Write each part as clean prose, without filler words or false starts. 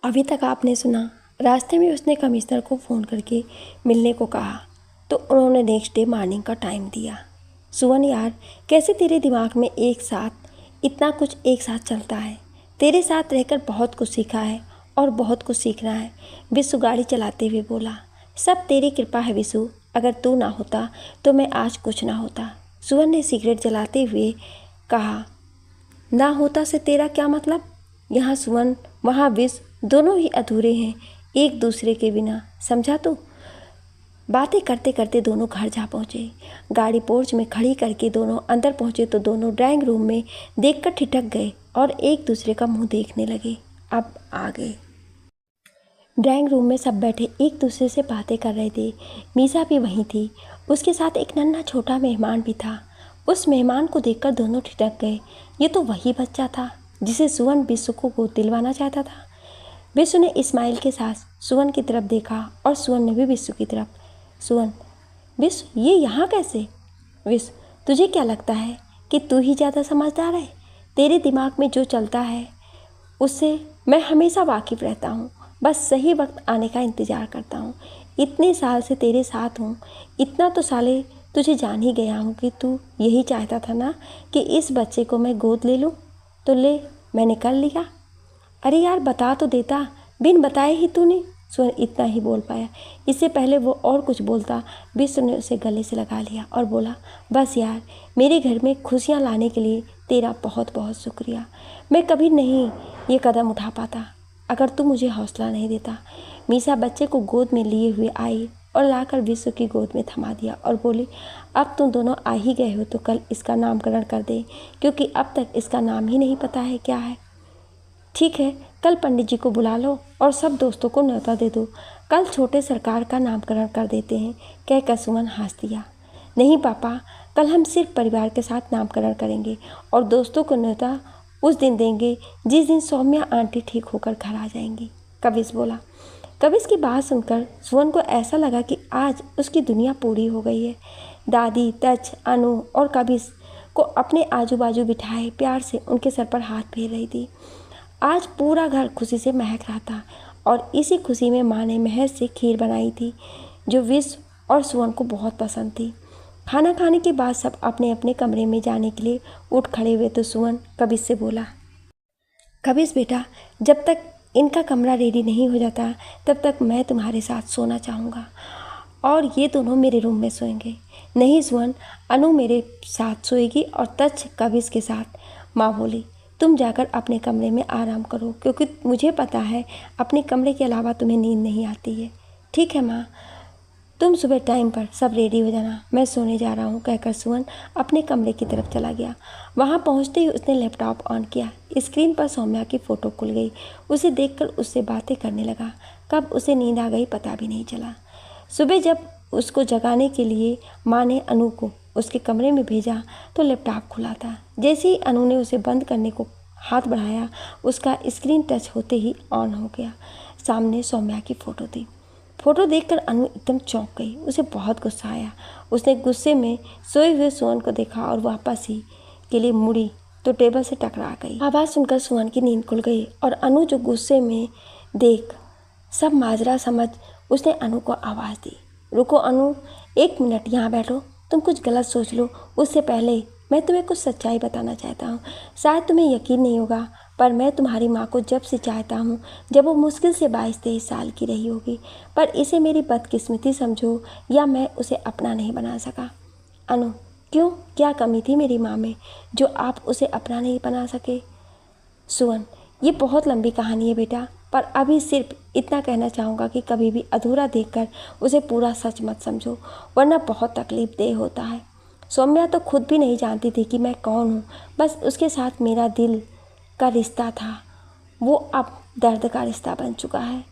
अभी तक आपने सुना। रास्ते में उसने कमिश्नर को फ़ोन करके मिलने को कहा तो उन्होंने नेक्स्ट डे मॉर्निंग का टाइम दिया। सुवन यार, कैसे तेरे दिमाग में एक साथ इतना कुछ एक साथ चलता है। तेरे साथ रहकर बहुत कुछ सीखा है और बहुत कुछ सीखना है। विशु गाड़ी चलाते हुए बोला। सब तेरी कृपा है विशु, अगर तू ना होता तो मैं आज कुछ ना होता। सुवन ने सिगरेट जलाते हुए कहा। ना होता से तेरा क्या मतलब? यहाँ सुवन वहाँ विश, दोनों ही अधूरे हैं एक दूसरे के बिना, समझा तू? बातें करते करते दोनों घर जा पहुँचे। गाड़ी पोर्च में खड़ी करके दोनों अंदर पहुँचे तो दोनों ड्राइंग रूम में देखकर ठिठक गए और एक दूसरे का मुंह देखने लगे। अब आ गए। ड्राइंग रूम में सब बैठे एक दूसरे से बातें कर रहे थे। मीसा भी वहीं थी, उसके साथ एक नन्हा छोटा मेहमान भी था। उस मेहमान को देखकर दोनों ठिठक गए। ये तो वही बच्चा था जिसे सुवन विशु को गोद दिलवाना चाहता था। विशु ने इस्माइल के साथ सुवन की तरफ देखा और सुवन ने भी विशु की तरफ। सुवन, विशु ये यहाँ कैसे? विशु, तुझे क्या लगता है कि तू ही ज़्यादा समझदार है? तेरे दिमाग में जो चलता है उससे मैं हमेशा वाकिफ़ रहता हूँ, बस सही वक्त आने का इंतज़ार करता हूँ। इतने साल से तेरे साथ हूँ, इतना तो साले तुझे जान ही गया हूँ कि तू यही चाहता था ना कि इस बच्चे को मैं गोद ले लूँ। तो ले, मैंने कर लिया। अरे यार बता तो देता, बिन बताए ही तूने। सुवन इतना ही बोल पाया। इससे पहले वो और कुछ बोलता, विश्व ने उसे गले से लगा लिया और बोला, बस यार, मेरे घर में खुशियाँ लाने के लिए तेरा बहुत बहुत शुक्रिया। मैं कभी नहीं ये कदम उठा पाता अगर तू मुझे हौसला नहीं देता। मीसा बच्चे को गोद में लिए हुए आई और लाकर विश्व की गोद में थमा दिया और बोली, अब तुम दोनों आ ही गए हो तो कल इसका नामकरण कर दे, क्योंकि अब तक इसका नाम ही नहीं पता है क्या है। ठीक है, कल पंडित जी को बुला लो और सब दोस्तों को न्योता दे दो। कल छोटे सरकार का नामकरण कर देते हैं, कहकर सुमन हंस दिया। नहीं पापा, कल हम सिर्फ परिवार के साथ नामकरण करेंगे और दोस्तों को न्योता उस दिन देंगे जिस दिन सौम्या आंटी ठीक होकर घर आ जाएंगी, कविश बोला। कविश की बात सुनकर सुवन को ऐसा लगा कि आज उसकी दुनिया पूरी हो गई है। दादी, तच, अनु और कविश को अपने आजू बाजू बिठाए प्यार से उनके सर पर हाथ फेर रही थी। आज पूरा घर खुशी से महक रहा था और इसी खुशी में माँ ने महज से खीर बनाई थी जो विश्व और सुवन को बहुत पसंद थी। खाना खाने के बाद सब अपने अपने कमरे में जाने के लिए उठ खड़े हुए तो सुवन कविश से बोला, कविश बेटा, जब तक इनका कमरा रेडी नहीं हो जाता तब तक मैं तुम्हारे साथ सोना चाहूँगा और ये दोनों मेरे रूम में सोएंगे। नहीं सुवन, अनु मेरे साथ सोएगी और तच कविश के साथ। माँ बोली, तुम जाकर अपने कमरे में आराम करो, क्योंकि मुझे पता है अपने कमरे के अलावा तुम्हें नींद नहीं आती है। ठीक है माँ, तुम सुबह टाइम पर सब रेडी हो जाना, मैं सोने जा रहा हूँ, कहकर सुवन अपने कमरे की तरफ चला गया। वहाँ पहुँचते ही उसने लैपटॉप ऑन किया। स्क्रीन पर सौम्या की फ़ोटो खुल गई। उसे देखकर उससे बातें करने लगा। कब उसे नींद आ गई पता भी नहीं चला। सुबह जब उसको जगाने के लिए माँ ने अनु को उसके कमरे में भेजा तो लैपटॉप खुला था। जैसे ही अनु ने उसे बंद करने को हाथ बढ़ाया, उसका स्क्रीन टच होते ही ऑन हो गया। सामने सौम्या की फ़ोटो थी। फ़ोटो देखकर अनु एकदम चौंक गई। उसे बहुत गुस्सा आया। उसने गुस्से में सोए हुए सुवन को देखा और वापस ही के लिए मुड़ी तो टेबल से टकरा गई। आवाज़ सुनकर सुवन की नींद खुल गई और अनु जो गुस्से में देख सब माजरा समझ उसने अनु को आवाज़ दी, रुको अनु, 1 मिनट यहाँ बैठो, तुम कुछ गलत सोच लो उससे पहले मैं तुम्हें कुछ सच्चाई बताना चाहता हूँ। शायद तुम्हें यकीन नहीं होगा पर मैं तुम्हारी माँ को जब से चाहता हूँ जब वो मुश्किल से 22-23 साल की रही होगी, पर इसे मेरी बदकिस्मती समझो या मैं उसे अपना नहीं बना सका। अनु, क्यों, क्या कमी थी मेरी माँ में जो आप उसे अपना नहीं बना सके? सुवन, ये बहुत लंबी कहानी है बेटा, पर अभी सिर्फ इतना कहना चाहूँगा कि कभी भी अधूरा देखकर उसे पूरा सच मत समझो, वरना बहुत तकलीफदेह होता है। सौम्या तो खुद भी नहीं जानती थी कि मैं कौन हूँ, बस उसके साथ मेरा दिल का रिश्ता था, वो अब दर्द का रिश्ता बन चुका है।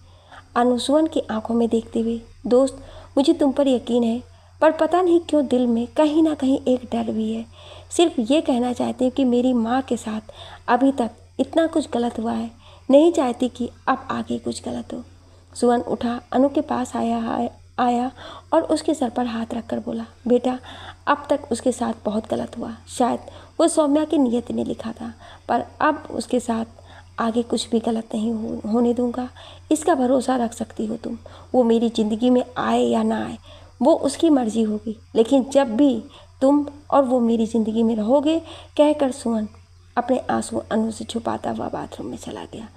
अनु सुवन की आंखों में देखते हुए, दोस्त, मुझे तुम पर यकीन है, पर पता नहीं क्यों दिल में कहीं ना कहीं एक डर भी है। सिर्फ ये कहना चाहती हूँ कि मेरी माँ के साथ अभी तक इतना कुछ गलत हुआ है, नहीं चाहती कि अब आगे कुछ गलत हो। सुवन उठा, अनु के पास आया और उसके सर पर हाथ रखकर बोला, बेटा, अब तक उसके साथ बहुत गलत हुआ। शायद वो सौम्या की नीयत में लिखा था, पर अब उसके साथ आगे कुछ भी गलत नहीं होने दूंगा, इसका भरोसा रख सकती हो तुम। वो मेरी ज़िंदगी में आए या ना आए वो उसकी मर्जी होगी, लेकिन जब भी तुम और वो मेरी ज़िंदगी में रहोगे, कहकर सुमन अपने आंसू अनु से छुपाता हुआ बाथरूम में चला गया।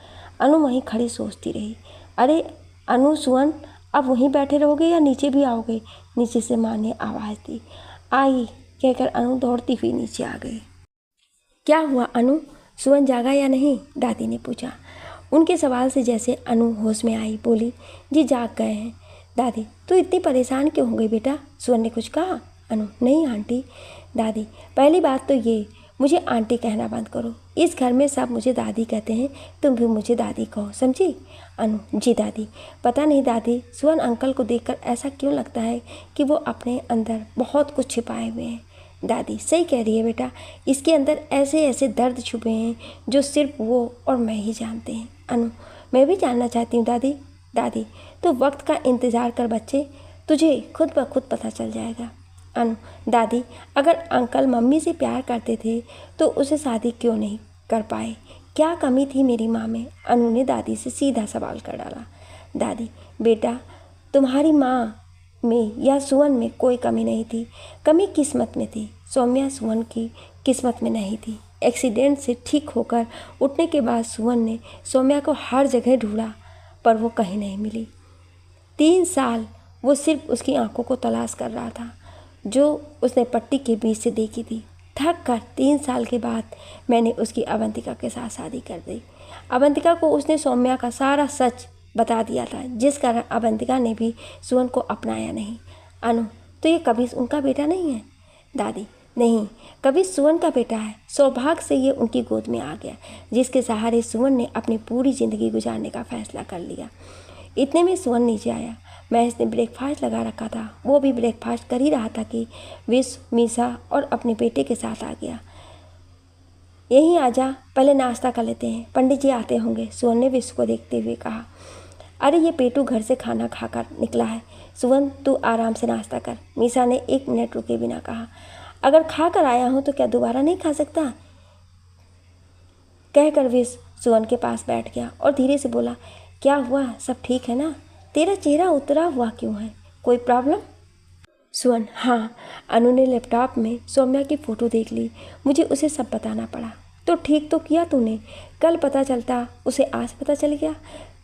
अनु वहीं खड़ी सोचती रही। अरे अनु, सुमन अब वहीं बैठे रहोगे या नीचे भी आओगे? नीचे से माँ ने आवाज़ दी। आई कहकर अनु दौड़ती हुई नीचे आ गई। क्या हुआ अनु, सुमन जागा या नहीं? दादी ने पूछा। उनके सवाल से जैसे अनु होश में आई, बोली, जी जाग गए हैं। दादी, तू इतनी परेशान क्यों हो गई बेटा? सुमन ने कुछ कहा? अनु, नहीं आंटी। दादी, पहली बात तो ये, मुझे आंटी कहना बंद करो। इस घर में सब मुझे दादी कहते हैं, तुम भी मुझे दादी कहो, समझी? अनु, जी दादी। पता नहीं दादी, सुमन अंकल को देखकर ऐसा क्यों लगता है कि वो अपने अंदर बहुत कुछ छिपाए हुए हैं। दादी, सही कह रही है बेटा, इसके अंदर ऐसे ऐसे दर्द छुपे हैं जो सिर्फ वो और मैं ही जानते हैं। अनु, मैं भी जानना चाहती हूँ दादी। दादी, तो वक्त का इंतज़ार कर बच्चे, तुझे खुद ब खुद पता चल जाएगा। अनु, दादी, अगर अंकल मम्मी से प्यार करते थे तो उसे शादी क्यों नहीं कर पाए? क्या कमी थी मेरी माँ में? अनु ने दादी से सीधा सवाल कर डाला। दादी, बेटा, तुम्हारी माँ में या सुमन में कोई कमी नहीं थी, कमी किस्मत में थी। सौम्या सुमन की किस्मत में नहीं थी। एक्सीडेंट से ठीक होकर उठने के बाद सुमन ने सौम्या को हर जगह ढूंढा, पर वो कहीं नहीं मिली। 3 साल वो सिर्फ उसकी आंखों को तलाश कर रहा था जो उसने पट्टी के बीच से देखी थी। थक कर 3 साल के बाद मैंने उसकी अवंतिका के साथ शादी कर दी। अवंतिका को उसने सौम्या का सारा सच बता दिया था, जिस कारण अवंतिका ने भी सुमन को अपनाया नहीं। अनु, तो ये कभी उनका बेटा नहीं है? दादी, नहीं, कभी सुमन का बेटा है। सौभाग्य से ये उनकी गोद में आ गया, जिसके सहारे सुमन ने अपनी पूरी ज़िंदगी गुजारने का फैसला कर लिया। इतने में सुमन नीचे आया। महेश ने ब्रेकफास्ट लगा रखा था, वो भी ब्रेकफास्ट कर ही रहा था कि विश्व, मीसा और अपने बेटे के साथ आ गया। यहीं आजा, पहले नाश्ता कर लेते हैं, पंडित जी आते होंगे, सुमन ने विश्व को देखते हुए कहा। अरे ये पेटू घर से खाना खाकर निकला है, सुमन तू आराम से नाश्ता कर, मीसा ने 1 मिनट रुके बिना कहा। अगर खा कर आया हूँ तो क्या दोबारा नहीं खा सकता? कहकर विश्व सुमन के पास बैठ गया और धीरे से बोला, क्या हुआ, सब ठीक है ना? तेरा चेहरा उतरा हुआ क्यों है, कोई प्रॉब्लम? सुमन, हाँ, अनु ने लैपटॉप में सौम्या की फ़ोटो देख ली, मुझे उसे सब बताना पड़ा। तो ठीक तो किया तूने, कल पता चलता उसे आज पता चल गया।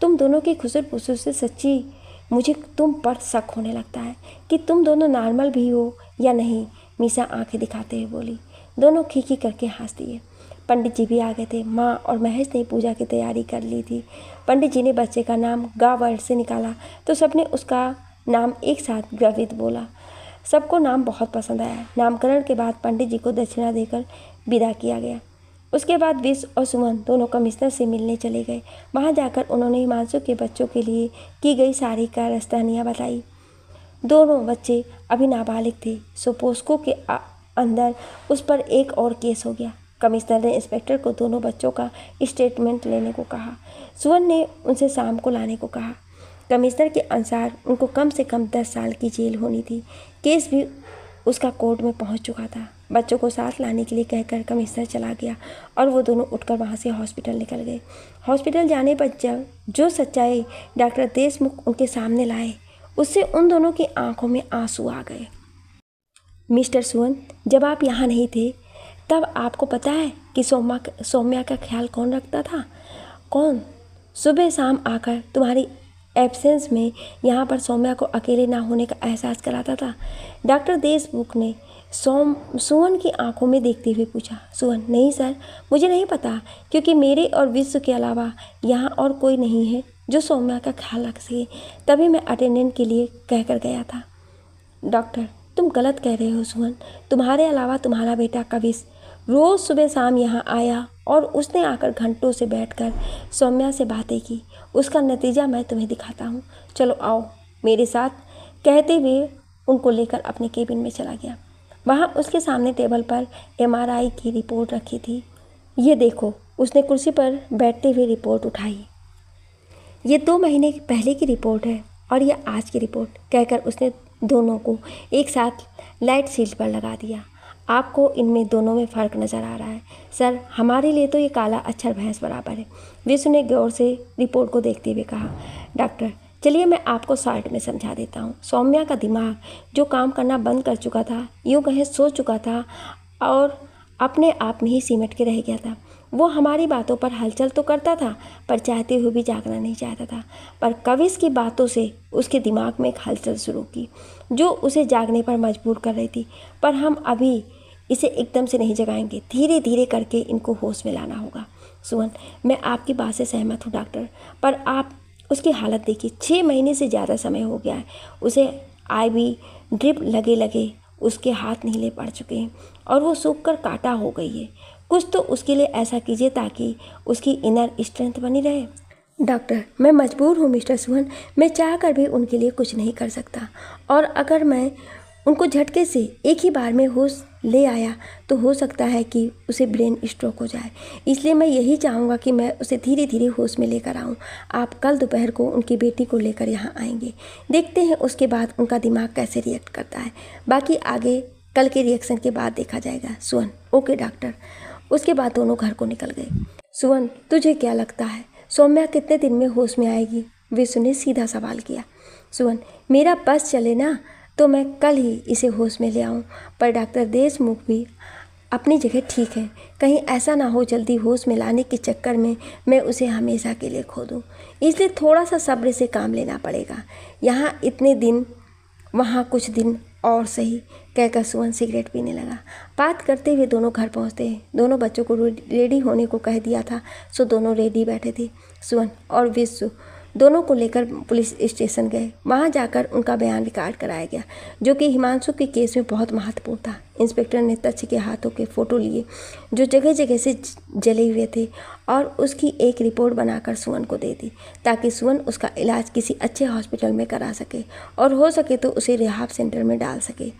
तुम दोनों की खुसर पुसर से सच्ची मुझे तुम पर शक होने लगता है कि तुम दोनों नॉर्मल भी हो या नहीं। मीसा आंखें दिखाते हुए बोली। दोनों खीखी करके हंस दिए। पंडित जी भी आ गए थे। माँ और महेश ने पूजा की तैयारी कर ली थी। पंडित जी ने बच्चे का नाम गा वर्ड से निकाला तो सबने उसका नाम एक साथ ग्रवित बोला। सबको नाम बहुत पसंद आया। नामकरण के बाद पंडित जी को दक्षिणा देकर विदा किया गया। उसके बाद विश्व और सुमन दोनों कमिश्नर से मिलने चले गए। वहां जाकर उन्होंने हिमांशु के बच्चों के लिए की गई सारी कारस्तानियाँ बताई। दोनों बच्चे अभी नाबालिग थे, सो पोस्को के अंदर उस पर एक और केस हो गया। कमिश्नर ने इंस्पेक्टर को दोनों बच्चों का स्टेटमेंट लेने को कहा। सुमन ने उनसे शाम को लाने को कहा। कमिश्नर के अनुसार उनको कम से कम 10 साल की जेल होनी थी। केस भी उसका कोर्ट में पहुंच चुका था। बच्चों को साथ लाने के लिए कहकर कमिश्नर चला गया और वो दोनों उठकर वहां से हॉस्पिटल निकल गए। हॉस्पिटल जाने पर जब जो सच्चाई डॉक्टर देशमुख उनके सामने लाए, उससे उन दोनों की आंखों में आंसू आ गए। मिस्टर सुमन, जब आप यहाँ नहीं थे तब आपको पता है कि सौम्या का ख्याल कौन रखता था? कौन? सुबह शाम आकर तुम्हारी एब्सेंस में यहाँ पर सौम्या को अकेले ना होने का एहसास कराता था। डॉक्टर देशमुख ने सुमन की आंखों में देखते हुए पूछा। सुमन, नहीं सर, मुझे नहीं पता, क्योंकि मेरे और विश्व के अलावा यहाँ और कोई नहीं है जो सौम्या का ख्याल रख सके। तभी मैं अटेंडेंट के लिए कहकर गया था। डॉक्टर, तुम गलत कह रहे हो सुमन। तुम्हारे अलावा तुम्हारा बेटा कविश रोज़ सुबह शाम यहाँ आया और उसने आकर घंटों से बैठकर सौम्या से बातें की। उसका नतीजा मैं तुम्हें दिखाता हूँ। चलो आओ मेरे साथ, कहते हुए उनको लेकर अपने केबिन में चला गया। वहाँ उसके सामने टेबल पर MRI की रिपोर्ट रखी थी। ये देखो, उसने कुर्सी पर बैठते हुए रिपोर्ट उठाई। ये 2 महीने पहले की रिपोर्ट है और यह आज की रिपोर्ट, कहकर उसने दोनों को एक साथ लाइट शील्ड पर लगा दिया। आपको इनमें दोनों में फ़र्क नज़र आ रहा है। सर, हमारे लिए तो ये काला अक्षर भैंस बराबर है। विष्णु ने गौर से रिपोर्ट को देखते हुए कहा। डॉक्टर, चलिए मैं आपको शॉर्ट में समझा देता हूँ। सौम्या का दिमाग जो काम करना बंद कर चुका था, यूँ कहें सो चुका था और अपने आप में ही सिमट के रह गया था। वो हमारी बातों पर हलचल तो करता था, पर चाहते हुए भी जागना नहीं चाहता था। पर कविश की बातों से उसके दिमाग में एक हलचल शुरू की जो उसे जागने पर मजबूर कर रही थी। पर हम अभी इसे एकदम से नहीं जगाएंगे, धीरे धीरे करके इनको होश में लाना होगा। सुमन, मैं आपकी बात से सहमत हूँ डॉक्टर, पर आप उसकी हालत देखिए। 6 महीने से ज़्यादा समय हो गया है उसे IV ड्रिप लगे लगे उसके हाथ नीले पड़ चुके हैं और वो सूख कर कांटा हो गई है। कुछ तो उसके लिए ऐसा कीजिए ताकि उसकी इनर स्ट्रेंथ बनी रहे। डॉक्टर, मैं मजबूर हूँ मिस्टर सुमन, मैं चाह कर भी उनके लिए कुछ नहीं कर सकता, और अगर मैं उनको झटके से एक ही बार में होश ले आया तो हो सकता है कि उसे ब्रेन स्ट्रोक हो जाए। इसलिए मैं यही चाहूँगा कि मैं उसे धीरे धीरे होश में लेकर आऊँ। आप कल दोपहर को उनकी बेटी को लेकर यहाँ आएंगे। देखते हैं उसके बाद उनका दिमाग कैसे रिएक्ट करता है। बाकी आगे कल के रिएक्शन के बाद देखा जाएगा। सुमन, ओके डॉक्टर। उसके बाद दोनों घर को निकल गए। सुमन, तुझे क्या लगता है सौम्या कितने दिन में होश में आएगी? विष्णु ने सीधा सवाल किया। सुमन, मेरा बस चले ना तो मैं कल ही इसे होश में ले आऊँ, पर डॉक्टर देशमुख भी अपनी जगह ठीक है। कहीं ऐसा ना हो जल्दी होश में लाने के चक्कर में मैं उसे हमेशा के लिए खो दूँ। इसलिए थोड़ा सा सब्र से काम लेना पड़ेगा। यहाँ इतने दिन, वहाँ कुछ दिन और सही, कहकर सुमन सिगरेट पीने लगा। बात करते हुए दोनों घर पहुँचते हैं। दोनों बच्चों को रेडी होने को कह दिया था, सो दोनों रेडी बैठे थे। सुमन और विश्व दोनों को लेकर पुलिस स्टेशन गए। वहां जाकर उनका बयान रिकॉर्ड कराया गया, जो कि हिमांशु के केस में बहुत महत्वपूर्ण था। इंस्पेक्टर ने तच्छ के हाथों के फ़ोटो लिए जो जगह जगह से जले हुए थे और उसकी एक रिपोर्ट बनाकर सुमन को दे दी, ताकि सुमन उसका इलाज किसी अच्छे हॉस्पिटल में करा सके और हो सके तो उसे रिहाब सेंटर में डाल सके।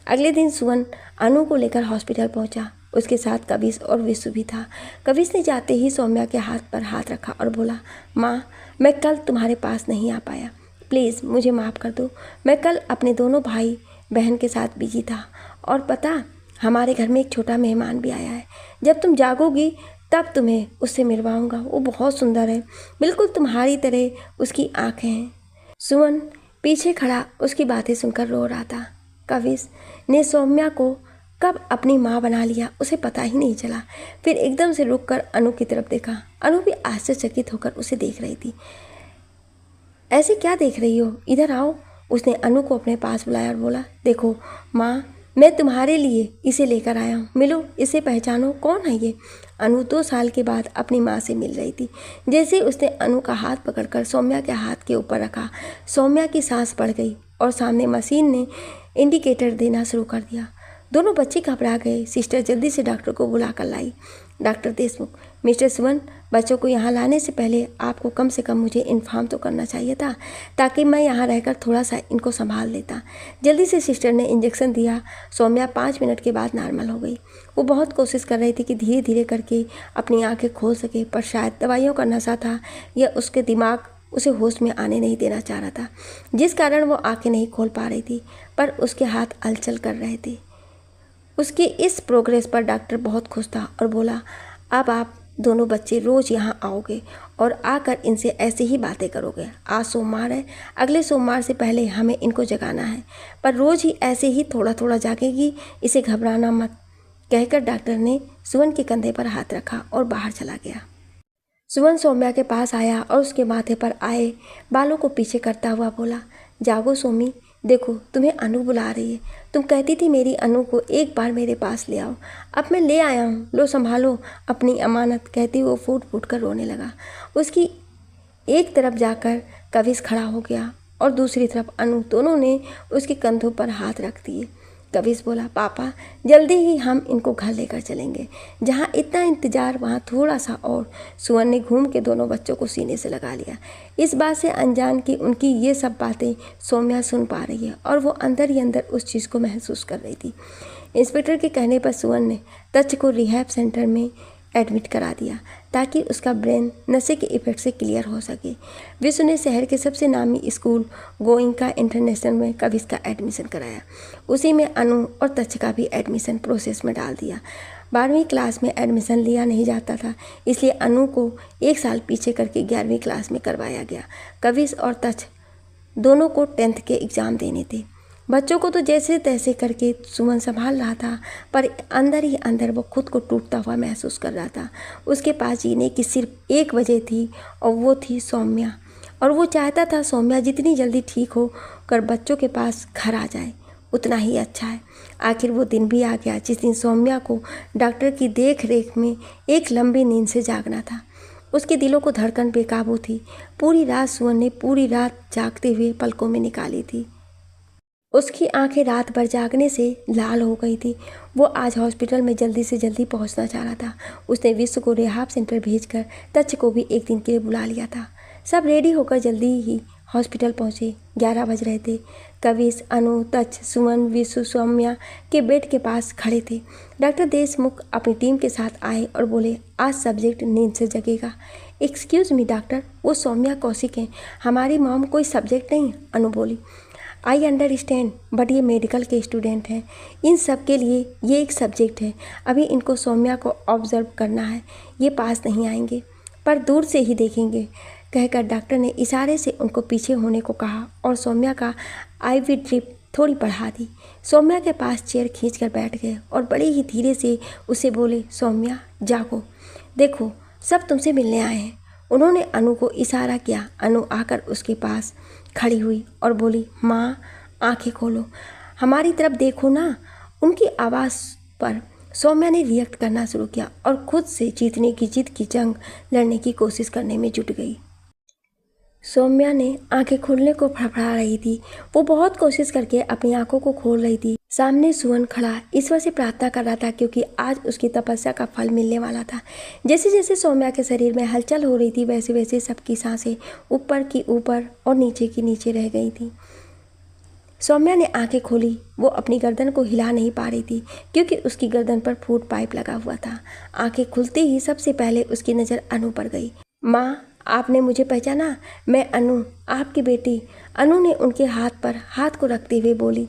अगले दिन सुमन अनु को लेकर हॉस्पिटल पहुंचा। उसके साथ कविश और विश्व भी था। कविश ने जाते ही सौम्या के हाथ पर हाथ रखा और बोला, माँ, मैं कल तुम्हारे पास नहीं आ पाया, प्लीज़ मुझे माफ़ कर दो। मैं कल अपने दोनों भाई बहन के साथ बिजी था, और पता, हमारे घर में एक छोटा मेहमान भी आया है। जब तुम जागोगी तब तुम्हें उससे मिलवाऊंगा। वो बहुत सुंदर है, बिल्कुल तुम्हारी तरह उसकी आँखें हैं। सुमन पीछे खड़ा उसकी बातें सुनकर रो रहा था। कविश ने सौम्या को कब अपनी माँ बना लिया उसे पता ही नहीं चला। फिर एकदम से रुककर अनु की तरफ देखा। अनु भी आश्चर्यचकित होकर उसे देख रही थी। ऐसे क्या देख रही हो, इधर आओ। उसने अनु को अपने पास बुलाया और बोला, देखो माँ, मैं तुम्हारे लिए इसे लेकर आया हूँ, मिलो, इसे पहचानो, कौन है ये? अनु 2 साल के बाद अपनी माँ से मिल रही थी। जैसे उसने अनु का हाथ पकड़कर सौम्या के हाथ के ऊपर रखा, सौम्या की सांस बढ़ गई और सामने मशीन ने इंडिकेटर देना शुरू कर दिया। दोनों बच्चे घबरा गए। सिस्टर जल्दी से डॉक्टर को बुला कर लाई। डॉक्टर देशमुख, मिस्टर सुमन, बच्चों को यहाँ लाने से पहले आपको कम से कम मुझे इन्फॉर्म तो करना चाहिए था, ताकि मैं यहाँ रहकर थोड़ा सा इनको संभाल लेता। जल्दी से सिस्टर ने इंजेक्शन दिया। सौम्या 5 मिनट के बाद नॉर्मल हो गई। वो बहुत कोशिश कर रही थी कि धीरे धीरे करके अपनी आँखें खोल सके, पर शायद दवाइयों का नशा था या उसके दिमाग उसे होश में आने नहीं देना चाह रहा था, जिस कारण वो आँखें नहीं खोल पा रही थी, पर उसके हाथ हलचल कर रहे थे। उसकी इस प्रोग्रेस पर डॉक्टर बहुत खुश था और बोला, अब आप दोनों बच्चे रोज़ यहाँ आओगे और आकर इनसे ऐसे ही बातें करोगे। आज सोमवार है, अगले सोमवार से पहले हमें इनको जगाना है, पर रोज़ ही ऐसे ही थोड़ा थोड़ा जागेगी, इसे घबराना मत, कहकर डॉक्टर ने सुमन के कंधे पर हाथ रखा और बाहर चला गया। सुमन सौम्या के पास आया और उसके माथे पर आए बालों को पीछे करता हुआ बोला, जागो सोमी, देखो तुम्हें अनु बुला रही है। तुम कहती थी मेरी अनु को एक बार मेरे पास ले आओ, अब मैं ले आया हूँ, लो संभालो अपनी अमानत, कहती वो फूट फूट कर रोने लगा। उसकी एक तरफ जाकर कविश खड़ा हो गया और दूसरी तरफ अनु, दोनों ने उसके कंधों पर हाथ रख दिए। कविश बोला, पापा जल्दी ही हम इनको घर लेकर चलेंगे, जहाँ इतना इंतज़ार वहाँ थोड़ा सा और। सुमन ने घूम के दोनों बच्चों को सीने से लगा लिया, इस बात से अनजान कि उनकी ये सब बातें सौम्या सुन पा रही है और वो अंदर ही अंदर उस चीज़ को महसूस कर रही थी। इंस्पेक्टर के कहने पर सुमन ने तच्छ को रिहैब सेंटर में एडमिट करा दिया। ताकि उसका ब्रेन नशे के इफेक्ट से क्लियर हो सके। विश्व ने शहर के सबसे नामी स्कूल गोइंका इंटरनेशनल में कविश का एडमिशन कराया। उसी में अनु और तक्ष का भी एडमिशन प्रोसेस में डाल दिया। 12वीं क्लास में एडमिशन लिया नहीं जाता था, इसलिए अनु को 1 साल पीछे करके 11वीं क्लास में करवाया गया। कविश और तक्ष दोनों को 10th के एग्ज़ाम देने थे। बच्चों को तो जैसे तैसे करके सुमन संभाल रहा था, पर अंदर ही अंदर वो खुद को टूटता हुआ महसूस कर रहा था। उसके पास जीने की सिर्फ एक वजह थी और वो थी सौम्या। और वो चाहता था सौम्या जितनी जल्दी ठीक हो कर बच्चों के पास घर आ जाए, उतना ही अच्छा है। आखिर वो दिन भी आ गया जिस दिन सौम्या को डॉक्टर की देख रेख में एक लंबी नींद से जागना था। उसके दिलों को धड़कन बेकाबू थी। पूरी रात सुमन ने पूरी रात जागते हुए पलकों में निकाली थी। उसकी आंखें रात भर जागने से लाल हो गई थी। वो आज हॉस्पिटल में जल्दी से जल्दी पहुंचना चाह रहा था। उसने विश्व को रिहाब सेंटर भेजकर तक्ष को भी एक दिन के लिए बुला लिया था। सब रेडी होकर जल्दी ही हॉस्पिटल पहुंचे। 11 बज रहे थे। कविश, अनु, तक्ष, सुमन, विश्व सौम्या के बेड के पास खड़े थे। डॉक्टर देशमुख अपनी टीम के साथ आए और बोले, आज सब्जेक्ट नींद से जगेगा। एक्सक्यूज़ मी डॉक्टर, वो सौम्या कौशिक हैं, हमारी मॉम कोई सब्जेक्ट नहीं। अनु बोली, आई अंडरस्टैंड, बट ये मेडिकल के स्टूडेंट हैं, इन सब के लिए ये एक सब्जेक्ट है। अभी इनको सौम्या को ऑब्जर्व करना है, ये पास नहीं आएंगे पर दूर से ही देखेंगे, कहकर डॉक्टर ने इशारे से उनको पीछे होने को कहा और सौम्या का आईवी ड्रिप थोड़ी बढ़ा दी। सौम्या के पास चेयर खींचकर बैठ गए और बड़े ही धीरे से उसे बोले, सौम्या जागो, देखो सब तुमसे मिलने आए हैं। उन्होंने अनु को इशारा किया। अनु आकर उसके पास खड़ी हुई और बोली, माँ आंखें खोलो, हमारी तरफ देखो ना। उनकी आवाज़ पर सौम्या ने रिएक्ट करना शुरू किया और खुद से जीतने की जिद की जंग लड़ने की कोशिश करने में जुट गई। सौम्या ने आंखें खोलने को फड़फड़ा रही थी। वो बहुत कोशिश करके अपनी आंखों को खोल रही थी। सामने सुवन खड़ा ईश्वर से प्रार्थना कर रहा था क्योंकि आज उसकी तपस्या का फल मिलने वाला था। जैसे जैसे सौम्या के शरीर में हलचल हो रही थी वैसे वैसे सबकी सांसें ऊपर की ऊपर और नीचे की नीचे रह गई थी। सौम्या ने आंखें खोली। वो अपनी गर्दन को हिला नहीं पा रही थी क्योंकि उसकी गर्दन पर फूड पाइप लगा हुआ था। आंखें खुलते ही सबसे पहले उसकी नज़र अनु पर गई। माँ, आपने मुझे पहचाना? मैं अनु, आपकी बेटी। अनु ने उनके हाथ पर हाथ को रखते हुए बोली।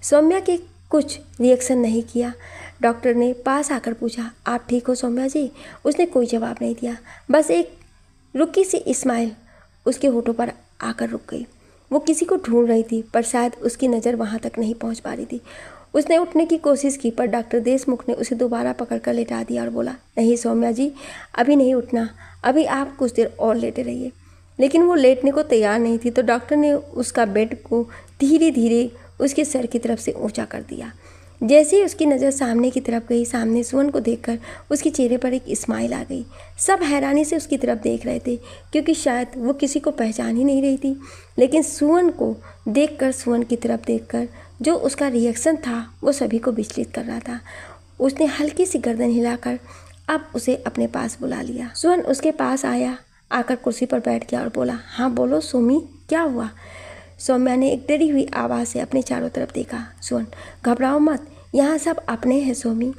सौम्या के कुछ रिएक्शन नहीं किया। डॉक्टर ने पास आकर पूछा, आप ठीक हो सौम्या जी? उसने कोई जवाब नहीं दिया, बस एक रुकी सी स्माइल उसके होठों पर आकर रुक गई। वो किसी को ढूंढ रही थी पर शायद उसकी नज़र वहाँ तक नहीं पहुँच पा रही थी। उसने उठने की कोशिश की पर डॉक्टर देशमुख ने उसे दोबारा पकड़कर लेटा दिया और बोला, नहीं सौम्या जी, अभी नहीं उठना, अभी आप कुछ देर और लेटे रहिए। लेकिन वो लेटने को तैयार नहीं थी तो डॉक्टर ने उसका बेड को धीरे धीरे उसके सर की तरफ से ऊंचा कर दिया। जैसे ही उसकी नज़र सामने की तरफ गई, सामने सुवन को देखकर उसके चेहरे पर एक स्माइल आ गई। सब हैरानी से उसकी तरफ देख रहे थे क्योंकि शायद वो किसी को पहचान ही नहीं रही थी। लेकिन सुवन को देखकर, सुवन की तरफ देखकर जो उसका रिएक्शन था वो सभी को विचलित कर रहा था। उसने हल्की सी गर्दन हिलाकर अब उसे अपने पास बुला लिया। सुवन उसके पास आया, आकर कुर्सी पर बैठ गया और बोला, हाँ बोलो सोमी, क्या हुआ? सौम्या ने एक डरी हुई आवाज़ से अपने चारों तरफ देखा। सुवन, घबराओ मत, यहाँ सब अपने हैं सोमी।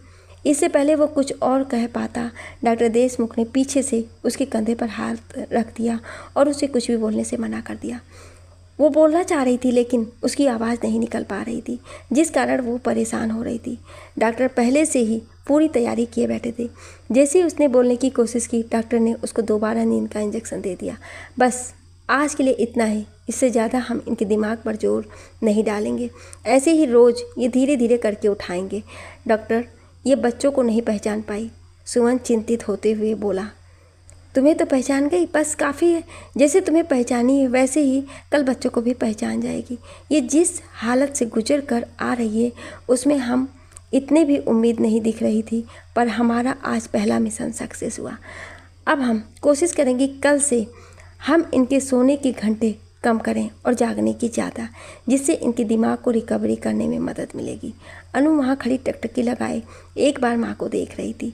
इससे पहले वो कुछ और कह पाता, डॉक्टर देशमुख ने पीछे से उसके कंधे पर हाथ रख दिया और उसे कुछ भी बोलने से मना कर दिया। वो बोलना चाह रही थी लेकिन उसकी आवाज़ नहीं निकल पा रही थी, जिस कारण वो परेशान हो रही थी। डॉक्टर पहले से ही पूरी तैयारी किए बैठे थे। जैसे ही उसने बोलने की कोशिश की, डॉक्टर ने उसको दोबारा नींद का इंजेक्शन दे दिया। बस आज के लिए इतना ही, इससे ज़्यादा हम इनके दिमाग पर जोर नहीं डालेंगे, ऐसे ही रोज़ ये धीरे धीरे करके उठाएंगे। डॉक्टर, ये बच्चों को नहीं पहचान पाई। सुमन चिंतित होते हुए बोला, तुम्हें तो पहचान गई, बस काफ़ी है। जैसे तुम्हें पहचानी है वैसे ही कल बच्चों को भी पहचान जाएगी। ये जिस हालत से गुजर कर आ रही है उसमें हम इतने भी उम्मीद नहीं दिख रही थी, पर हमारा आज पहला मिशन सक्सेस हुआ। अब हम कोशिश करेंगे कल से हम इनके सोने के घंटे कम करें और जागने की ज़्यादा, जिससे इनके दिमाग को रिकवरी करने में मदद मिलेगी। अनु वहाँ खड़ी टकटकी लगाए एक बार माँ को देख रही थी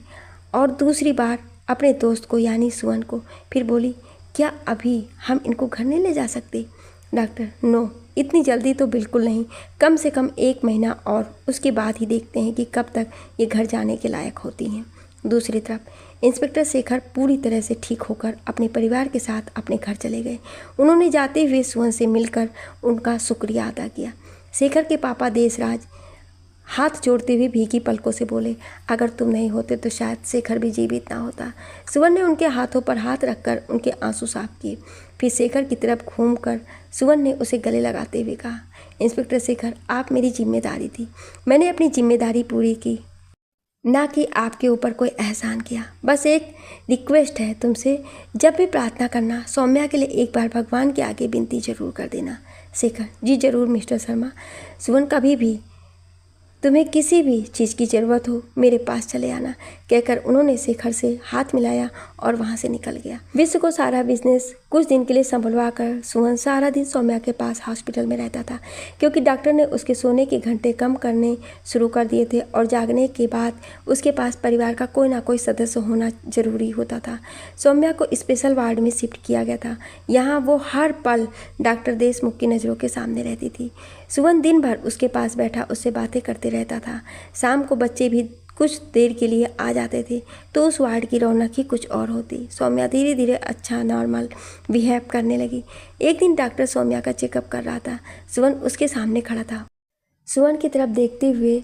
और दूसरी बार अपने दोस्त को यानी सुवन को। फिर बोली, क्या अभी हम इनको घर नहीं ले जा सकते? डॉक्टर, नो, इतनी जल्दी तो बिल्कुल नहीं, कम से कम 1 महीना और उसके बाद ही देखते हैं कि कब तक ये घर जाने के लायक होती हैं। दूसरी तरफ इंस्पेक्टर शेखर पूरी तरह से ठीक होकर अपने परिवार के साथ अपने घर चले गए। उन्होंने जाते हुए सुवन से मिलकर उनका शुक्रिया अदा किया। शेखर के पापा देशराज हाथ जोड़ते हुए भीगी पलकों से बोले, अगर तुम नहीं होते तो शायद शेखर भी जीवित ना होता। सुवन ने उनके हाथों पर हाथ रखकर उनके आंसू साफ किए। फिर शेखर की तरफ घूमकर सुवन ने उसे गले लगाते हुए कहा, इंस्पेक्टर शेखर, आप मेरी जिम्मेदारी थी, मैंने अपनी जिम्मेदारी पूरी की, ना कि आपके ऊपर कोई एहसान किया। बस एक रिक्वेस्ट है तुमसे, जब भी प्रार्थना करना सौम्या के लिए एक बार भगवान के आगे विनती जरूर कर देना। शेखर, जी जरूर मिस्टर शर्मा। सुवन, कभी भी तुम्हें किसी भी चीज़ की ज़रूरत हो मेरे पास चले आना, कहकर उन्होंने शेखर से हाथ मिलाया और वहाँ से निकल गया। विश्व को सारा बिजनेस कुछ दिन के लिए संभलवा कर सुवन सारा दिन सौम्या के पास हॉस्पिटल में रहता था, क्योंकि डॉक्टर ने उसके सोने के घंटे कम करने शुरू कर दिए थे और जागने के बाद उसके पास परिवार का कोई ना कोई सदस्य होना जरूरी होता था। सौम्या को स्पेशल वार्ड में शिफ्ट किया गया था। यहाँ वो हर पल डॉक्टर देशमुख की नज़रों के सामने रहती थी। सुवन दिन भर उसके पास बैठा उससे बातें करते रहता था। शाम को बच्चे भी कुछ देर के लिए आ जाते थे तो उस वार्ड की रौनक ही कुछ और होती। सौम्या धीरे धीरे अच्छा नॉर्मल बिहेव करने लगी। एक दिन डॉक्टर सौम्या का चेकअप कर रहा था। सुवन उसके सामने खड़ा था। सुवन की तरफ देखते हुए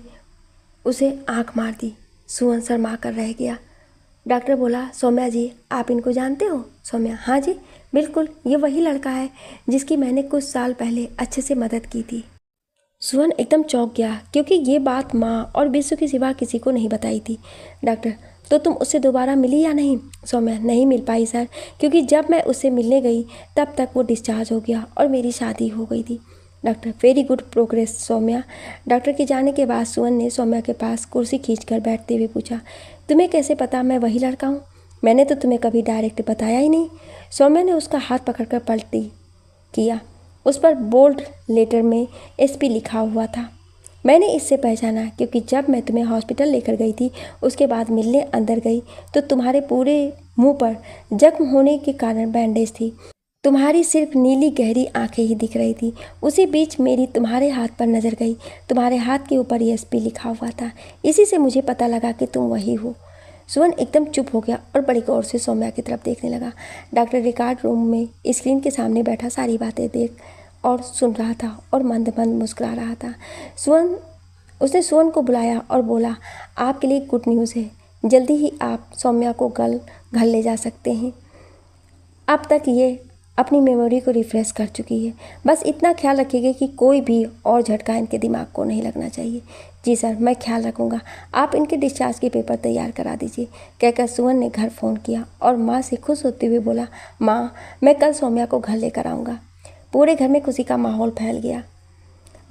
उसे आंख मार दी। सुवन शर्मा कर रह गया। डॉक्टर बोला, सौम्या जी, आप इनको जानते हो? सौम्या, हाँ जी बिल्कुल, ये वही लड़का है जिसकी मैंने कुछ साल पहले अच्छे से मदद की थी। सुवन एकदम चौंक गया, क्योंकि ये बात माँ और विश्व के सिवा किसी को नहीं बताई थी। डॉक्टर, तो तुम उससे दोबारा मिली या नहीं? सौम्या, नहीं मिल पाई सर, क्योंकि जब मैं उससे मिलने गई तब तक वो डिस्चार्ज हो गया और मेरी शादी हो गई थी। Doctor, very good progress Saumya. Doctor के जाने के बाद सुवन ने सौम्या के पास कुर्सी खींचकर बैठते हुए पूछा, तुम्हें कैसे पता मैं वही लड़का हूँ? मैंने तो तुम्हें कभी डायरेक्ट बताया ही नहीं। सौम्या ने उसका हाथ पकड़कर पलटी किया। उस पर बोल्ड लेटर में एसपी लिखा हुआ था। मैंने इससे पहचाना क्योंकि जब मैं तुम्हें हॉस्पिटल लेकर गई थी, उसके बाद मिलने अंदर गई तो तुम्हारे पूरे मुंह पर जख्म होने के कारण बैंडेज थी। तुम्हारी सिर्फ नीली गहरी आंखें ही दिख रही थी। उसी बीच मेरी तुम्हारे हाथ पर नज़र गई। तुम्हारे हाथ के ऊपर एसपी लिखा हुआ था। इसी से मुझे पता लगा कि तुम वही हो। सुवन एकदम चुप हो गया और बड़ी गौर से सौम्या की तरफ देखने लगा। डॉक्टर रिकॉर्ड रूम में स्क्रीन के सामने बैठा सारी बातें देख और सुन रहा था और मंद मंद मुस्कुरा रहा था। उसने सुवन को बुलाया और बोला, आपके लिए गुड न्यूज़ है, जल्दी ही आप सौम्या को घर ले जा सकते हैं। अब तक ये अपनी मेमोरी को रिफ्रेश कर चुकी है। बस इतना ख्याल रखिएगा कि कोई भी और झटका इनके दिमाग को नहीं लगना चाहिए। जी सर, मैं ख्याल रखूँगा। आप इनके डिस्चार्ज के पेपर तैयार करा दीजिए, कहकर सुवन ने घर फ़ोन किया और माँ से खुश होते हुए बोला, माँ, मैं कल सौम्या को घर लेकर आऊँगा। पूरे घर में खुशी का माहौल फैल गया।